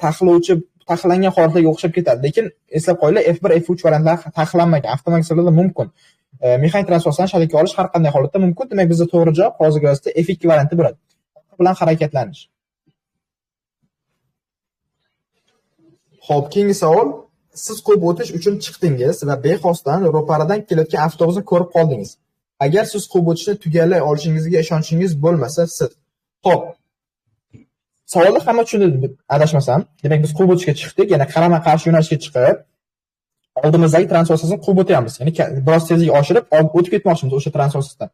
taqiqlangan holatlarga o'xshab ketadi. Lekin eslab qo'yinglar, F1, F3 variantlar taqiqlanmagan. Avtomagistrallarda mumkin. Mexanik transportlarni shatakka olish har qanday holatda mumkin. Demak, bizda to'g'ri javob hozirgi vaqtda F2 varianti bo'ladi. Bilan harakatlanish. Xo'p, keyingi savol. Siz qo'yib o'tish uchun chiqdingiz va bexosdan ro'paradan kelayotgan avtobusni ko'rib qoldingiz. Agar siz qo'yib o'tishni tugallay olishingizga ishonchingiz bo'lmasa, siz. Xo'p. Savolni hamma tushunadi, adashmasam. Demak, biz qo'yib o'tishga chiqdik, yana qarama-qarshi yo'nalishga chiqib oldimizdagi transportni quvib o'tyapmiz. Ya'ni biroz tezlik oshirib, o'tib ketmoqchimiz o'sha transportdan.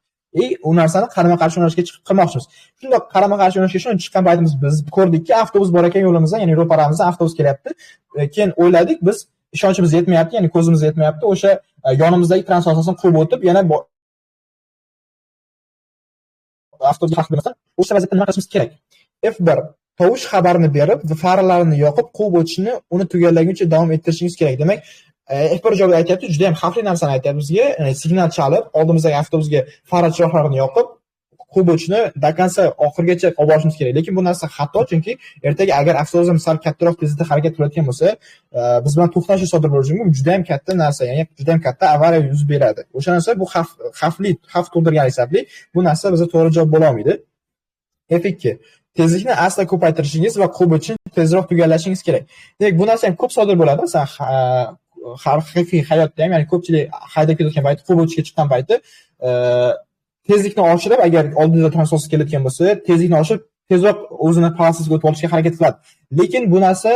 U narsani qarama-qarshi yo'nalishga chiqib qilmoqchimiz. Shunday qarama-qarshi yo'nalishga shuni chiqqan paytimiz biz ko'rdikki, avtobus bor ekan yo'limizdan, ya'ni ro'paramizdan avtobus kelyapti. Keyin o'yladik, biz ishonchimiz yetmayapti, ya'ni ko'zimiz yetmayapti. O'sha yonimizdagi transportni quvib o'tib, yana avtobus haqida o'sha vaziyatda nima qilishimiz kerak? F1 tovush xabarini berib, faralarini yoqib, quvib o'tishni uni tugallaguncha davom ettirishingiz kerak. Demak, F1 javob aytayapti, juda ham xavfli narsani aytayapti bizga. Signal chalib, oldimizdagi avtobusga fara chiroqlarini yoqib, quvib o'tishni dakonsa oxirigacha olib borishimiz kerak. Lekin bu narsa xato, chunki ertaga agar avtobus sal kattaroq tezlikda harakat qilayotgan bo'lsa, biz bilan to'qnashuv sodir bo'lishi mumkin. Juda ham katta narsa, ya'ni juda ham katta avariya yuz beradi. O'sha narsa bu xavf tug'dirgani sababli bu narsa bizga to'g'ri javob bo'la olmaydi. F2 tezlikni asla ko'paytirishingiz va quvib o'tishni tezroq tugallashingiz kerak. Demak, bu narsa ham ko'p sodir bo'ladi. Masalan, haqiqiy hayotda ham, ya'ni ko'pchilik haydab ketayotgan payti, quvib o'tishga chiqqan payti tezlikni oshirib, agar oldingizda transport kelayotgan bo'lsa, tezlikni oshirib tezroq o'zini palatsiga o'tib olishga harakat qiladi. Lekin bu narsa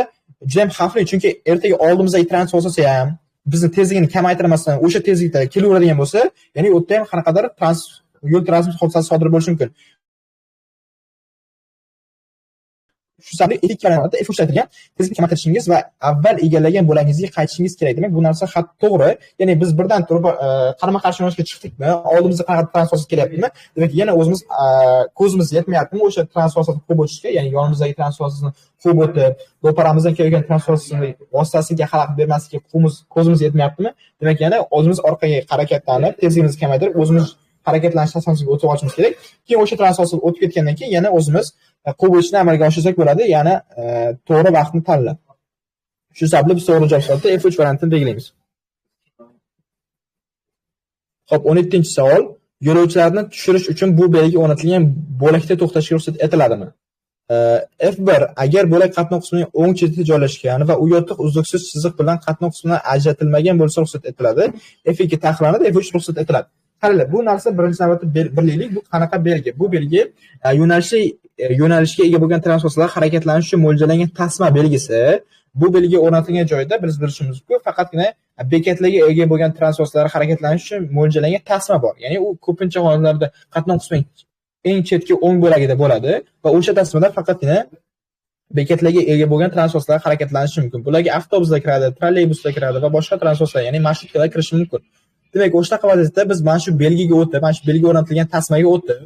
juda ham xavfli, chunki ertaga oldimizdagi transport bo'lsa ham bizni tezligini kamaytirmasdan o'sha tezlikda kelaveradigan bo'lsa, ya'ni u yerda ham qanaqadir yo'l transport hodisasi sodir bo'lishi mumkin. Shu sababli ikki variantda F3 aytilgan tezlikni kamaytirishingiz va avval egallagan bo'lagingizga qaytishingiz kerak. Demak, bu narsa xat to'g'ri. Ya'ni biz birdan turib qarama-qarshi yo'nalishga chiqdikmi, oldimizga qanaqa transport kelyaptimi? Demak, yana o'zimiz ko'zimiz yetmayaptimi o'sha transportni quvib o'tishga, ya'ni yonimizdagi transportni quvib o'tib, ro'paramizdan kelgan transportni vositasiga xalaqit bermaslikka ko'zimiz yetmayaptimi? Demak, yana o'zimiz orqaga harakatlanib, tezligimizni kamaytirib, o'zimiz harakatlanish tasosasiga o'tib olishimiz kerak. Keyin o'sha transport o'tib ketgandan keyin yana o'zimiz quvib o'tishni amalga oshirsak bo'ladi, yana to'g'ri vaqtni tanlab. Shu sababli biz to'g'ri javob sifatida F3 variantini belgilaymiz. Xo'p, 17-savol. Yo'lovchilarni tushirish uchun bu belgi o'rnatilgan bo'lakda to'xtashga ruxsat etiladimi? F1 agar bo'lak qatnov qismining o'ng chetida joylashgan va u yotiq uzluksiz chiziq bilan qatnov qismidan ajratilmagan bo'lsa ruxsat etiladi. F2 taqiqlanadi, F3 ruxsat etiladi. Qaranglar, bu narsa birinchi navbatda birlaylik. Bu qanaqa belgi? Bu belgi yo'nalishga ega bo'lgan transportlar harakatlanish uchun mo'ljallangan tasma belgisi. Bu belgi o'rnatilgan joyda biz bilishimiz mumkin, faqatgina bekatlarga ega bo'lgan transportlar harakatlanish uchun mo'ljallangan tasma bor. Ya'ni u ko'pincha holatlarda qatnov qismining eng chetki o'ng bo'lagida bo'ladi va o'sha tasmada faqatgina bekatlarga ega bo'lgan transportlar harakatlanishi mumkin. Bularga avtobuslar kiradi, trolleybuslar kiradi va boshqa transportlar, ya'ni marshrutkalar kirishi mumkin. Demak, o'shanaqa vaziyatda biz mana shu belgiga o'tib, mana shu belgi o'rnatilgan tasmaga o'tib,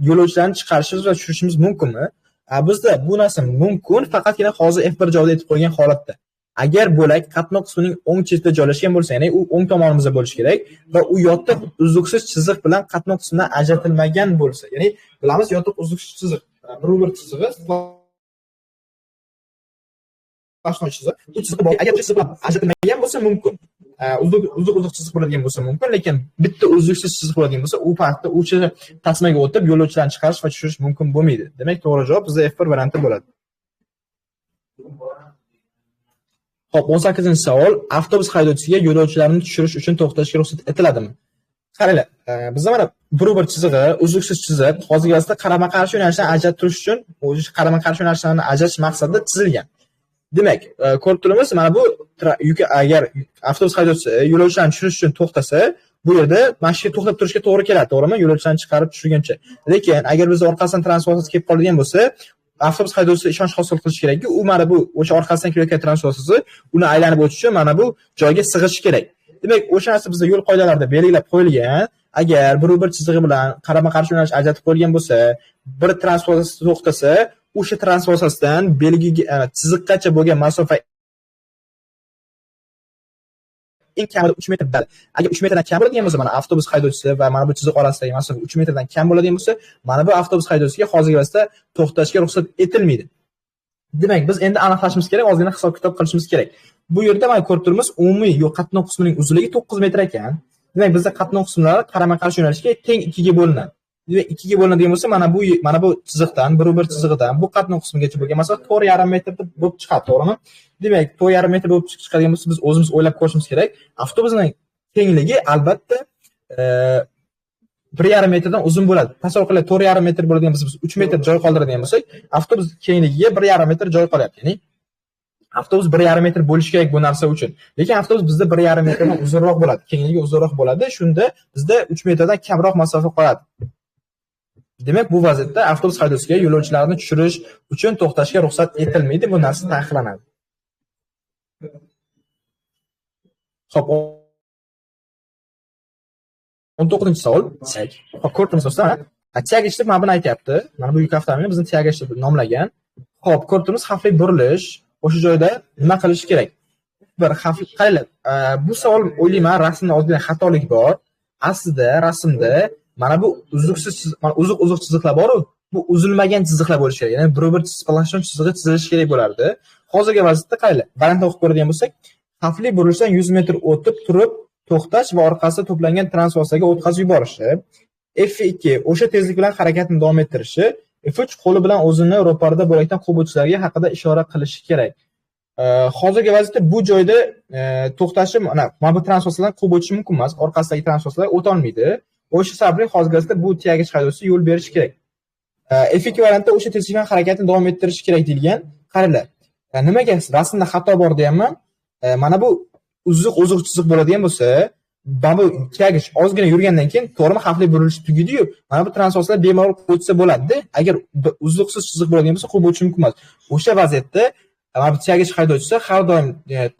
yo'lovchilarni chiqarishimiz va tushirishimiz mumkinmi? Bizda bu narsa mumkin, faqatgina hozir F1 joyida aytib qo'ygan holatda. Agar bo'lak qatnov qismining o'ng chetida joylashgan bo'lsa, ya'ni u o'ng tomonimizda bo'lishi kerak va u yotiq uzluksiz chiziq bilan qatnov qismidan ajratilmagan bo'lsa, ya'ni bilamiz yotiq uzluksiz chiziq, bir chizig'i boshqa chiziq. Bu chiziq agar chiziq bilan ajratilmagan bo'lsa mumkin. Uzuq chiziq bo'ladigan bo'lsa mumkin, lekin bitta uzluksiz chiziq bo'ladigan bo'lsa, u paytda o'sha tasmaga o'tib yo'lovchilarni chiqarish va tushirish mumkin bo'lmaydi. Demak, to'g'ri javob bizda F1 varianti bo'ladi. Xo'p, 18-savol. Avtobus haydovchisiga yo'lovchilarni tushirish uchun to'xtashga ruxsat etiladimi? Qaranglar, bizda mana bir chizig'i, uzluksiz chiziq, hozirgi vaqtda qarama-qarshi yo'nalishdan ajratirish uchun, o'sha qarama-qarshi yo'nalishlarni ajratish maqsadida chizilgan. Demak, ko'rib turibmiz, mana bu agar avtobus haydovchisi yo'lovchilarni tushirish uchun to'xtasa, bu yerda mashina to'xtab turishga to'g'ri keladi, to'g'rimi? Yo'lovchilarni chiqarib tushirguncha. Lekin agar biz orqasidan transport kelib qoladigan bo'lsa, avtobus haydovchisi ishonch hosil qilish kerakki, u mana bu o'sha orqasidan kelayotgan transportchi uni aylanib o'tish uchun mana bu joyga sig'ishi kerak. Demak, o'sha narsa bizda yo'l qoidalarida belgilab qo'yilgan. Agar bir chizig'i bilan qarama-qarshi yo'nalish ajratib qo'yilgan bo'lsa, bir transportchi to'xtasa, o'sha transportdan belgiga chiziqgacha bo'lgan masofa eng kamida 3 metr bo'ladi. Agar 3 metrdan kam bo'ladigan bo'lsa, mana avtobus haydovchisi va mana bu chiziq orasidagi masofa 3 metrdan kam bo'ladigan bo'lsa, mana bu avtobus haydovchisiga hozirgi vaqtda to'xtashga ruxsat etilmaydi. Demak, biz endi aniqlashimiz kerak, ozgina hisob-kitob qilishimiz kerak. Bu yerda mana ko'rib turibmiz, umumiy yo'l qatnov qismining uzunligi 9 metr ekan. Demak, bizda qatnov qismlari qarama-qarshi yo'nalishga teng 2 ga bo'linadi. Demak, 2 ga bo'linadigan bo'lsa, mana bu chiziqdan, bir chizig'idan bu qatnov qismigacha bo'lgan masofa 4,5 metr bo'lib chiqadi, to'g'rimi? Demak, 4,5 metr bo'lib chiqadigan bo'lsa, biz o'zimiz o'ylab ko'rishimiz kerak. Avtobusning kengligi albatta 1,5 metrdan uzun bo'ladi. Tasavvur qilaylik, 4,5 metr bo'ladigan bo'lsa, biz 3 metr joy qoldiradigan bo'lsak, avtobus kengligiga 1,5 metr joy qolyapti. Ya'ni avtobus 1,5 metr bo'lishi kerak bu narsa uchun. Lekin avtobus bizda 1,5 metrdan uzunroq bo'ladi, kengligi uzunroq bo'ladi. Shunda bizda 3 metrdan kamroq masofa qoladi. Demak, bu vaziyatda avtobus haydovchisiga yo'lovchilarni tushirish uchun to'xtashga ruxsat etilmaydi, bu narsa taqiqlanadi. Xo'p, 19-savol. Xo'p, ko'rdingiz do'stlar, tiagichlik mana buni aytyapti. Mana bu yuk avtomobilni bizni tiagich deb nomlagan. Xo'p, ko'rdingiz, xavfli burilish o'sha joyda nima qilish kerak? Bir xavfli, qaranglar, bu savol o'ylayman, rasmda ozgina xatolik bor. Aslida rasmda mana bu uzluksiz, mana uzuq chiziqlar bor-ku, bu uzilmagan chiziqlar bo'lishi kerak. Ya'ni bir splashon chizig'i chizilishi kerak bo'lardi. Hozirgi vaziyatda qaranglar, variantni o'qib ko'radigan bo'lsak, xavfli burilishdan 100 metr o'tib turib to'xtash va orqasida to'plangan transportga o'tkazib yuborishi. F2 o'sha tezlik bilan harakatni davom ettirishi. F3 qo'li bilan o'zini ro'parda bo'lakdan quvib o'tishlariga haqida ishora qilishi kerak. Hozirgi vaziyatda bu joyda to'xtashi, mana bu transportlardan quvib o'tishi mumkin emas, orqasidagi transportlar o'ta olmaydi. O'sha sababli hozirgi vaziyatda bu tiyagich haydovchisi yo'l berishi kerak. F2 variantda o'sha tezlik bilan harakatni davom ettirishi kerak deyilgan. Qaranglar, nimaga rasmda xato bor deyapman? Mana bu uzuq chiziq bo'ladigan bo'lsa, mana bu kiyagich ozgina yurgandan keyin to'g'rimi xavfli burilish tugaydi-yu, mana bu transportlar bemalol qo'ysa bo'ladi-da. Agar uzluqsiz chiziq bo'lgan bo'lsa, qo'yib o'tish mumkin emas. O'sha vaziyatda mana bu kiyagich haydovchisi har doim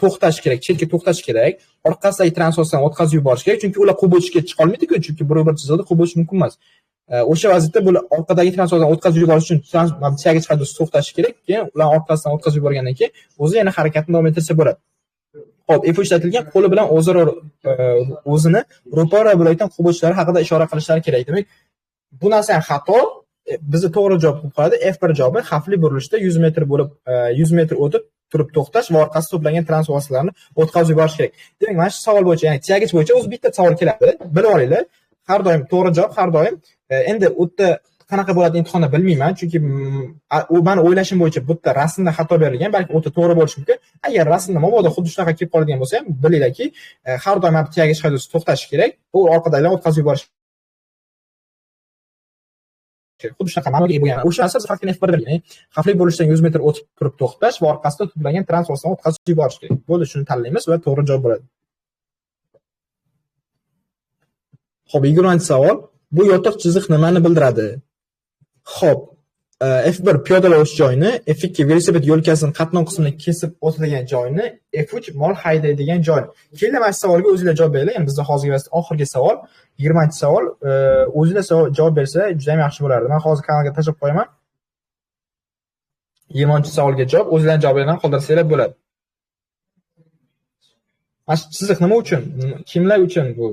to'xtash kerak, chetga to'xtash kerak, orqasidagi transportdan o'tkazib yuborish kerak, chunki ular qo'yib o'tishga chiqa olmaydi-ku, chunki bir chiziqda qo'yib o'tish mumkin emas. O'sha vaziyatda bular orqadagi transportdan o'tkazib yuborish uchun kiyagich haydovchisi to'xtashi kerak, keyin ular orqasidan o'tkazib yuborgandan keyin o'zi yana harakatni davom ettirsa bo'ladi. Hop, F ishlatilgan qo'li bilan o'zaro o'zini ro'para bo'layotgan quburchilari haqida ishora qilishlari kerak. Demak, bu narsa ham xato. Bizni to'g'ri javob qilib qo'yadi. F1 javobi xavfli burilishda 100 metr bo'lib, 100 metr o'tib turib to'xtash va orqasida to'plangan transport vositalarini o'tkazib yuborish kerak. Demak, mana shu savol bo'yicha, ya'ni kiyagich bo'yicha o'zi bitta savol keladi. Bilib olinglar. Har doim to'g'ri javob, har doim. Endi u yerda qanaqa bo'ladi imtihonda bilmayman, chunki u meni o'ylashim bo'yicha bu yerda rasmda xato berilgan, balki o'ta to'g'ri bo'lishi mumkin. Agar rasmda mabodo xuddi shunaqa kelib qoladigan bo'lsa ham, bilinglarki, har doim kiyagich haydovchisi to'xtashi kerak, u orqadagilarni o'tkazib yuborish kerak. Xuddi shunaqa ma'noga ega bo'lgan. O'sha narsa faqatgina F1 da, ya'ni xavfli bo'lishdan 100 metr o'tib turib to'xtash va orqasida to'plangan transportni o'tkazib yuborish kerak. Bo'ldi, shuni tanlaymiz va to'g'ri javob bo'ladi. Xo'p, 20-savol. Bu yotiq chiziq nimani bildiradi? Xo'p, F1 piyodalash joyini, F2 velosiped yo'lkasining qatnov qismini kesib o'tadigan joyini, F3 mol haydaydigan joy. Keling, mana shu savolga o'zingizlar javob beringlar. Ya'ni bizning hozirgi oxirgi savol, 20-savol. O'zingizlar javob bersa juda ham yaxshi bo'lardi. Men hozir kanalga tashlab qo'yaman. 20-savolga javob o'zingizlar javoblarni qoldirsanglar bo'ladi. Mana shu chiziq nima uchun? Kimlar uchun bu?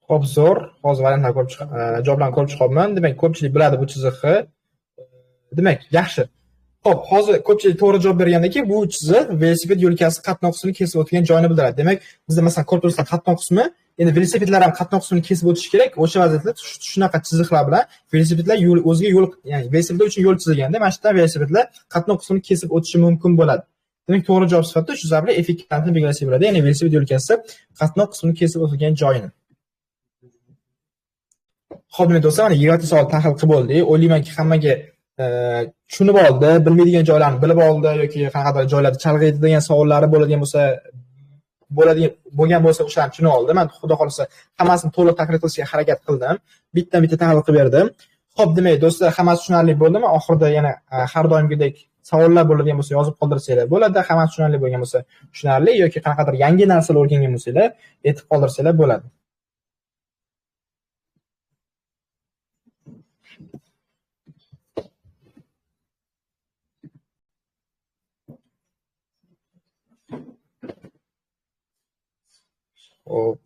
Xo'p, zo'r. Hozir variantlar ko'rib javoblarni ko'rib chiqyapman. Demak, ko'pchilik biladi bu chiziqni. Demak, yaxshi. Xo'p, hozir ko'pchilik to'g'ri javob bergandan keyin bu chiziq velosiped yo'lkasi qatnov qismini kesib o'tgan joyni bildiradi. Demak, bizda masalan korpusdan qatnov qismi, endi velosipedlar ham qatnov qismini kesib o'tishi kerak. O'sha vaziyatda shunaqa chiziqlar bilan velosipedlar o'ziga yo'l, ya'ni velosipedlar uchun yo'l chizilganda, mana shu yerda velosipedlar qatnov qismini kesib o'tishi mumkin bo'ladi. Demak, to'g'ri javob sifatida shu sababli F2 tanni belgilasa bo'ladi. Ya'ni velosiped yo'lkasi qatnov qismini kesib o'tilgan joyini. Xo'p, do'stlar, mana 20 savol tahlil qilib bo'ldik. O'ylaymanki, hammaga tushunib oldi, bilmaydigan joylarni bilib oldi yoki qanaqadir joylarda chalg'iydi degan savollari bo'lgan bo'lsa o'shalarni tushunib oldi. Men xudo xolisa hammasini to'liq tahlil qilishga harakat qildim. Bitta tahlil qilib berdim. Xo'p, demak, do'stlar, hammasi tushunarli bo'ldimi? Oxirida yana har doimgidek savollar bo'ladigan bo'lsa yozib qoldirsanglar bo'ladi. Hammasi tushunarli bo'lgan bo'lsa tushunarli yoki qanaqadir yangi narsalar o'rgangan bo'lsanglar aytib qoldirsanglar bo'ladi. Hop.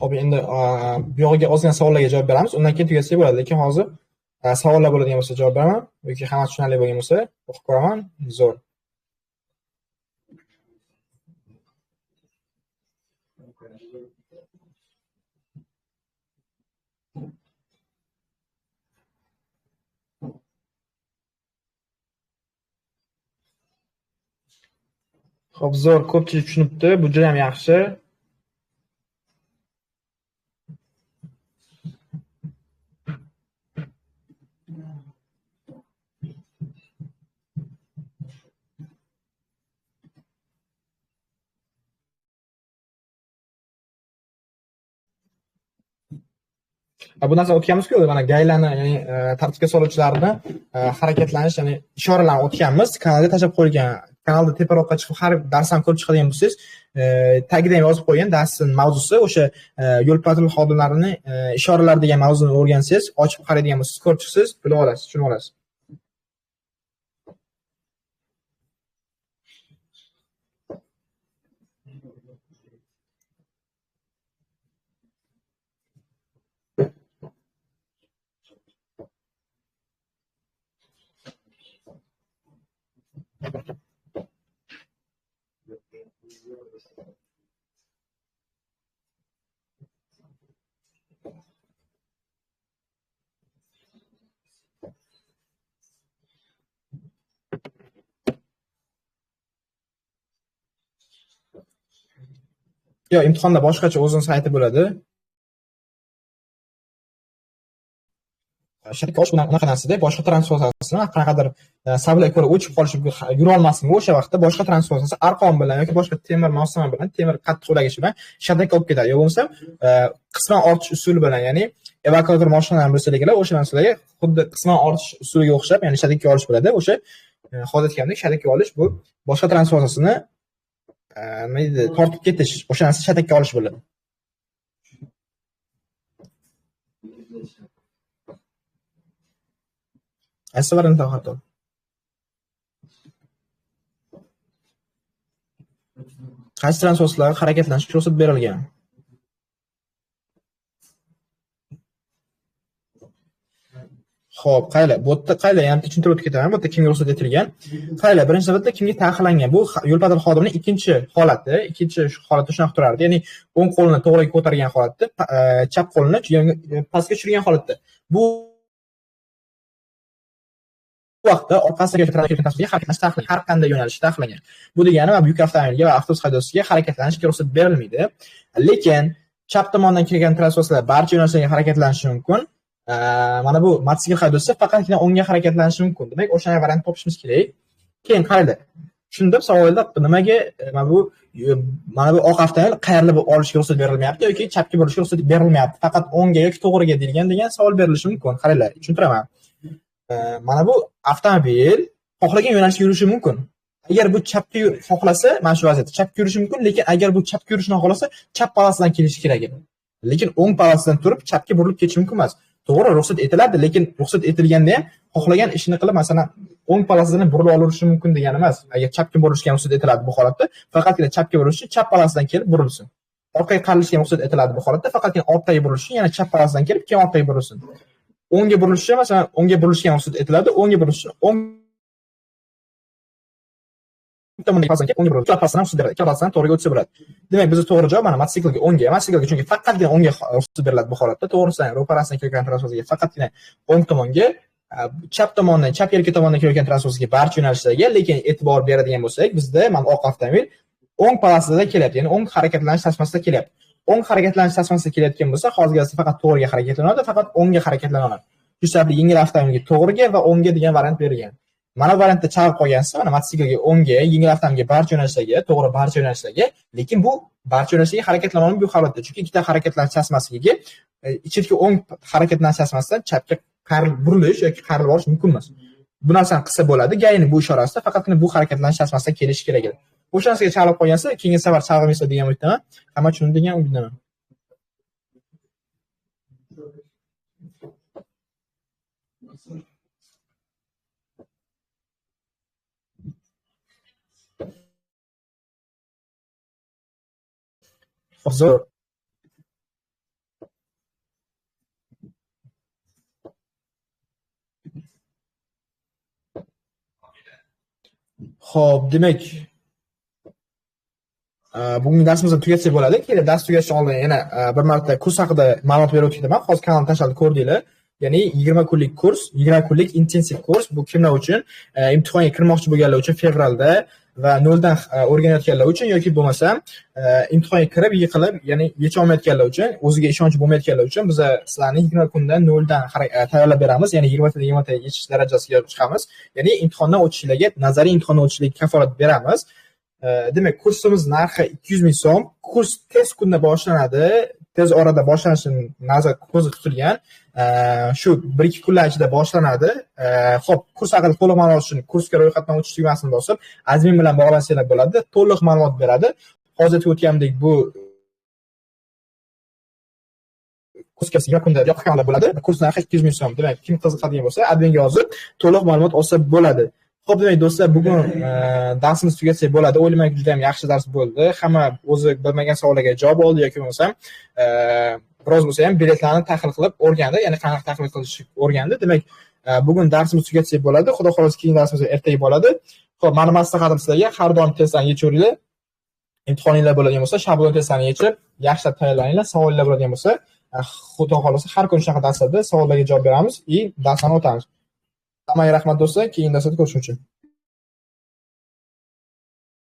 Hop, endi bu yog'iga ozgina savollarga javob beramiz. Undan keyin tugatsak bo'ladi. Lekin hozir savollar bo'ladigan bo'lsa javob beraman yoki hammasi tushunarli bo'lgan bo'lsa o'qib ko'raman. Zo'r. Xo'p, zo'r, ko'pchilik tushunibdi. Bu juda ham yaxshi. Bu narsa o'tganmiz-ku, mana gaylani, ya'ni tartibga soluvchilarni harakatlanish, ya'ni ishoralarni o'tganmiz. Kanalga tashlab qo'yilgan, kanalda teparoqqa chiqib har darsdan ko'rib chiqadigan bo'lsangiz, tagida ham yozib qo'ygan darsning mavzusi, o'sha yo'l patrul xodimlarini ishoralar degan mavzuni o'rgansangiz, ochib qaraydigan bo'lsangiz, ko'rib chiqsangiz, bilib olasiz, tushunib olasiz. Yo, imtihonda boshqacha o'zini sayti bo'ladi. Shirkka olish unaqa narsada boshqa transportatsiyasini qanaqadir sabablarga ko'ra o'chib qolishi, yura olmasligi o'sha vaqtda boshqa transportatsiya arqon bilan yoki boshqa temir moslama bilan, temir qattiq ulagich bilan shatakka olib ketadi. Yo bo'lmasa qisman ortish usuli bilan, ya'ni evakuator mashinalarni bilsanglar, o'sha narsalarga xuddi qisman ortish usuliga o'xshab, ya'ni shatakka olish bo'ladi. O'sha hozir aytgandek shatakka olish bu boshqa transportatsiyani nima deydi, tortib ketish, o'sha narsa shatakka olish bo'ladi. Qaysi variantda xato? Qaysi transportlarga harakatlanishga ruxsat berilgan? Xo'p, qaylar? Bu yerda qaylar? Yana tushuntirib o'tib ketaman. Bu yerda kimga ruxsat etilgan? Qaylar? Birinchi navbatda kimga taqiqlangan? Bu yo'l patrul xodimining ikkinchi holatda shunaqa turardi. Ya'ni o'ng qo'lini to'g'riga ko'targan holatda, chap qo'lini pastga tushirgan holatda. Bu vaqtda orqasiga harakatlanish taqiqlangan, har qanday yo'nalishda taqiqlangan. Bu degani yuk avtomobilga va avtobus haydovchisiga harakatlanishga ruxsat berilmaydi. Lekin chap tomondan kelgan transportlar barcha yo'nalishlarga harakatlanishi mumkin. Mana bu mototsikl haydovchisi faqatgina o'ngga harakatlanishi mumkin. Demak, o'sha variantni topishimiz kerak. Keyin qaraydi. Tushundim savolda nimaga mana bu oq avtomobil qayerga olishga ruxsat berilmayapti yoki chapga burishga ruxsat berilmayapti. Faqat o'ngga yoki to'g'riga degan savol berilishi mumkin. Qaranglar, tushuntiraman. Mana bu avtomobil xohlagan yo'nalishda yurishi mumkin. Agar bu chapga xohlasa, mana shu vaziyatda chapga yurishi mumkin, lekin agar bu chapga yurishni xohlasa, chap palasidan kelishi kerak edi. Lekin o'ng palasidan turib chapga burilib ketish mumkin emas. To'g'ri, ruxsat etiladi, lekin ruxsat etilganda ham xohlagan ishini qilib, masalan, o'ng palasidan burilib olirishi mumkin degani emas. Agar chapga burilishga ruxsat etiladi bu holatda, faqatgina chapga burilish uchun chap palasidan kelib burilsin. Orqaga qarilishga ruxsat etiladi bu holatda, faqatgina orqaga burilish uchun yana chap palasidan kelib, keyin orqaga burilsin. O'ngga burilishi, masalan, o'ngga burilishga ruxsat etiladi, o'ngga burilish o'ng tomonga ruxsat beriladi, ikkalasidan to'g'riga o'tsa bo'ladi. Demak, bizning to'g'ri javob mana mototsiklga o'ngga, mototsiklga chunki faqatgina o'ngga ruxsat beriladi bu holatda. To'g'risidan ro'parasidan kelgan transportga faqatgina o'ng tomonga, chap tomondan, chap yelka tomondan kelgan transportga barcha yo'nalishlarga, lekin e'tibor beradigan bo'lsak, bizda mana oq avtomobil o'ng palasida kelyapti, ya'ni o'ng harakatlanish tasmasida kelyapti. O'ng harakatlanish tasmasida kelayotgan bo'lsa, hozirgisi faqat to'g'riga harakatlanadi, faqat o'ngga harakatlanadi. Shu sababli yengil avtomobilga to'g'riga va o'ngga degan variant berilgan. Mana variantda chalib qolgansiz, mana mototsiklga o'ngga, yengil avtomobilga barcha yo'nalishlarga, to'g'ri barcha yo'nalishlarga, lekin bu barcha yo'nalishlarga harakatlana olmaydi bu holatda. Chunki ikkita harakatlanish tasmasiga ichki o'ng harakatlanish tasmasidan chapga qayrilib burilish yoki qayrilib borish mumkin emas. Bu narsani qilsa bo'ladi. Gayni bu ishorasida faqatgina bu harakatlanish tasmasidan kelishi kerak edi. O'sha narsaga chalib qolgansa, keyingi safar chalg'imasa degan umiddaman. Hamma tushunadi degan umiddaman. Zo'r. Xo'p, demak, bugungi darsimizni tugatsak bo'ladi. Keyin dars tugatishdan oldin yana bir marta kurs haqida ma'lumot berib o'taman. Hozir kanalni tashlab ko'rdinglar. Ya'ni 20 kunlik kurs, 20 kunlik intensiv kurs. Bu kimlar uchun? Imtihonga kirmoqchi bo'lganlar uchun fevralda va noldan o'rganayotganlar uchun yoki bo'lmasa imtihonga kirib, yiqilib, ya'ni yecha olmayotganlar uchun, o'ziga ishonchi bo'lmayotganlar uchun biz sizlarni 20 kunda noldan tayyorlab beramiz. Ya'ni 20 ta yechish darajasiga chiqamiz. Ya'ni imtihondan o'tishlarga, nazariy imtihondan o'tishlarga kafolat beramiz. Demak, kursimiz narxi 200 ming so'm. Kurs tez kunda boshlanadi. Tez orada boshlanishi nazarda ko'zda tutilgan. Shu 1-2 kunlar ichida boshlanadi. Xo'p, kurs haqida to'liq ma'lumot uchun kursga ro'yxatdan o'tish tugmasini bosib, admin bilan bog'lansanglar bo'ladi. To'liq ma'lumot beradi. Hozir o'tgandek bu kursga 20 kunda yoqqanlar bo'ladi. Kurs narxi 200 ming so'm. Demak, kim qiziqadigan bo'lsa, adminga yozib, to'liq ma'lumot olsa bo'ladi. Xo'p, demak do'stlar, bugun darsimizni tugatsak bo'ladi. O'ylaymanki, juda ham yaxshi dars bo'ldi. Hamma o'zi bilmagan savollarga javob oldi yoki bo'lmasa biroz bo'lsa ham biletlarni tahlil qilib o'rgandi, ya'ni qanaqa tahlil qilishni o'rgandi. Demak, bugun darsimizni tugatsak bo'ladi. Xudo xolasa keyingi darsimiz ertaga bo'ladi. Xo'p, meni maslahatim sizlarga har doim testlarni yechaveringlar. Imtihoninglar bo'ladigan bo'lsa, shablon testlarni yechib, yaxshilab tayyorlaninglar. Savollar bo'ladigan bo'lsa, xudo xolasa har kun shunaqa darslarda savollarga javob beramiz va darslarni o'tamiz. Hammaga rahmat do'stlar, keyingi darsda ko'rishguncha.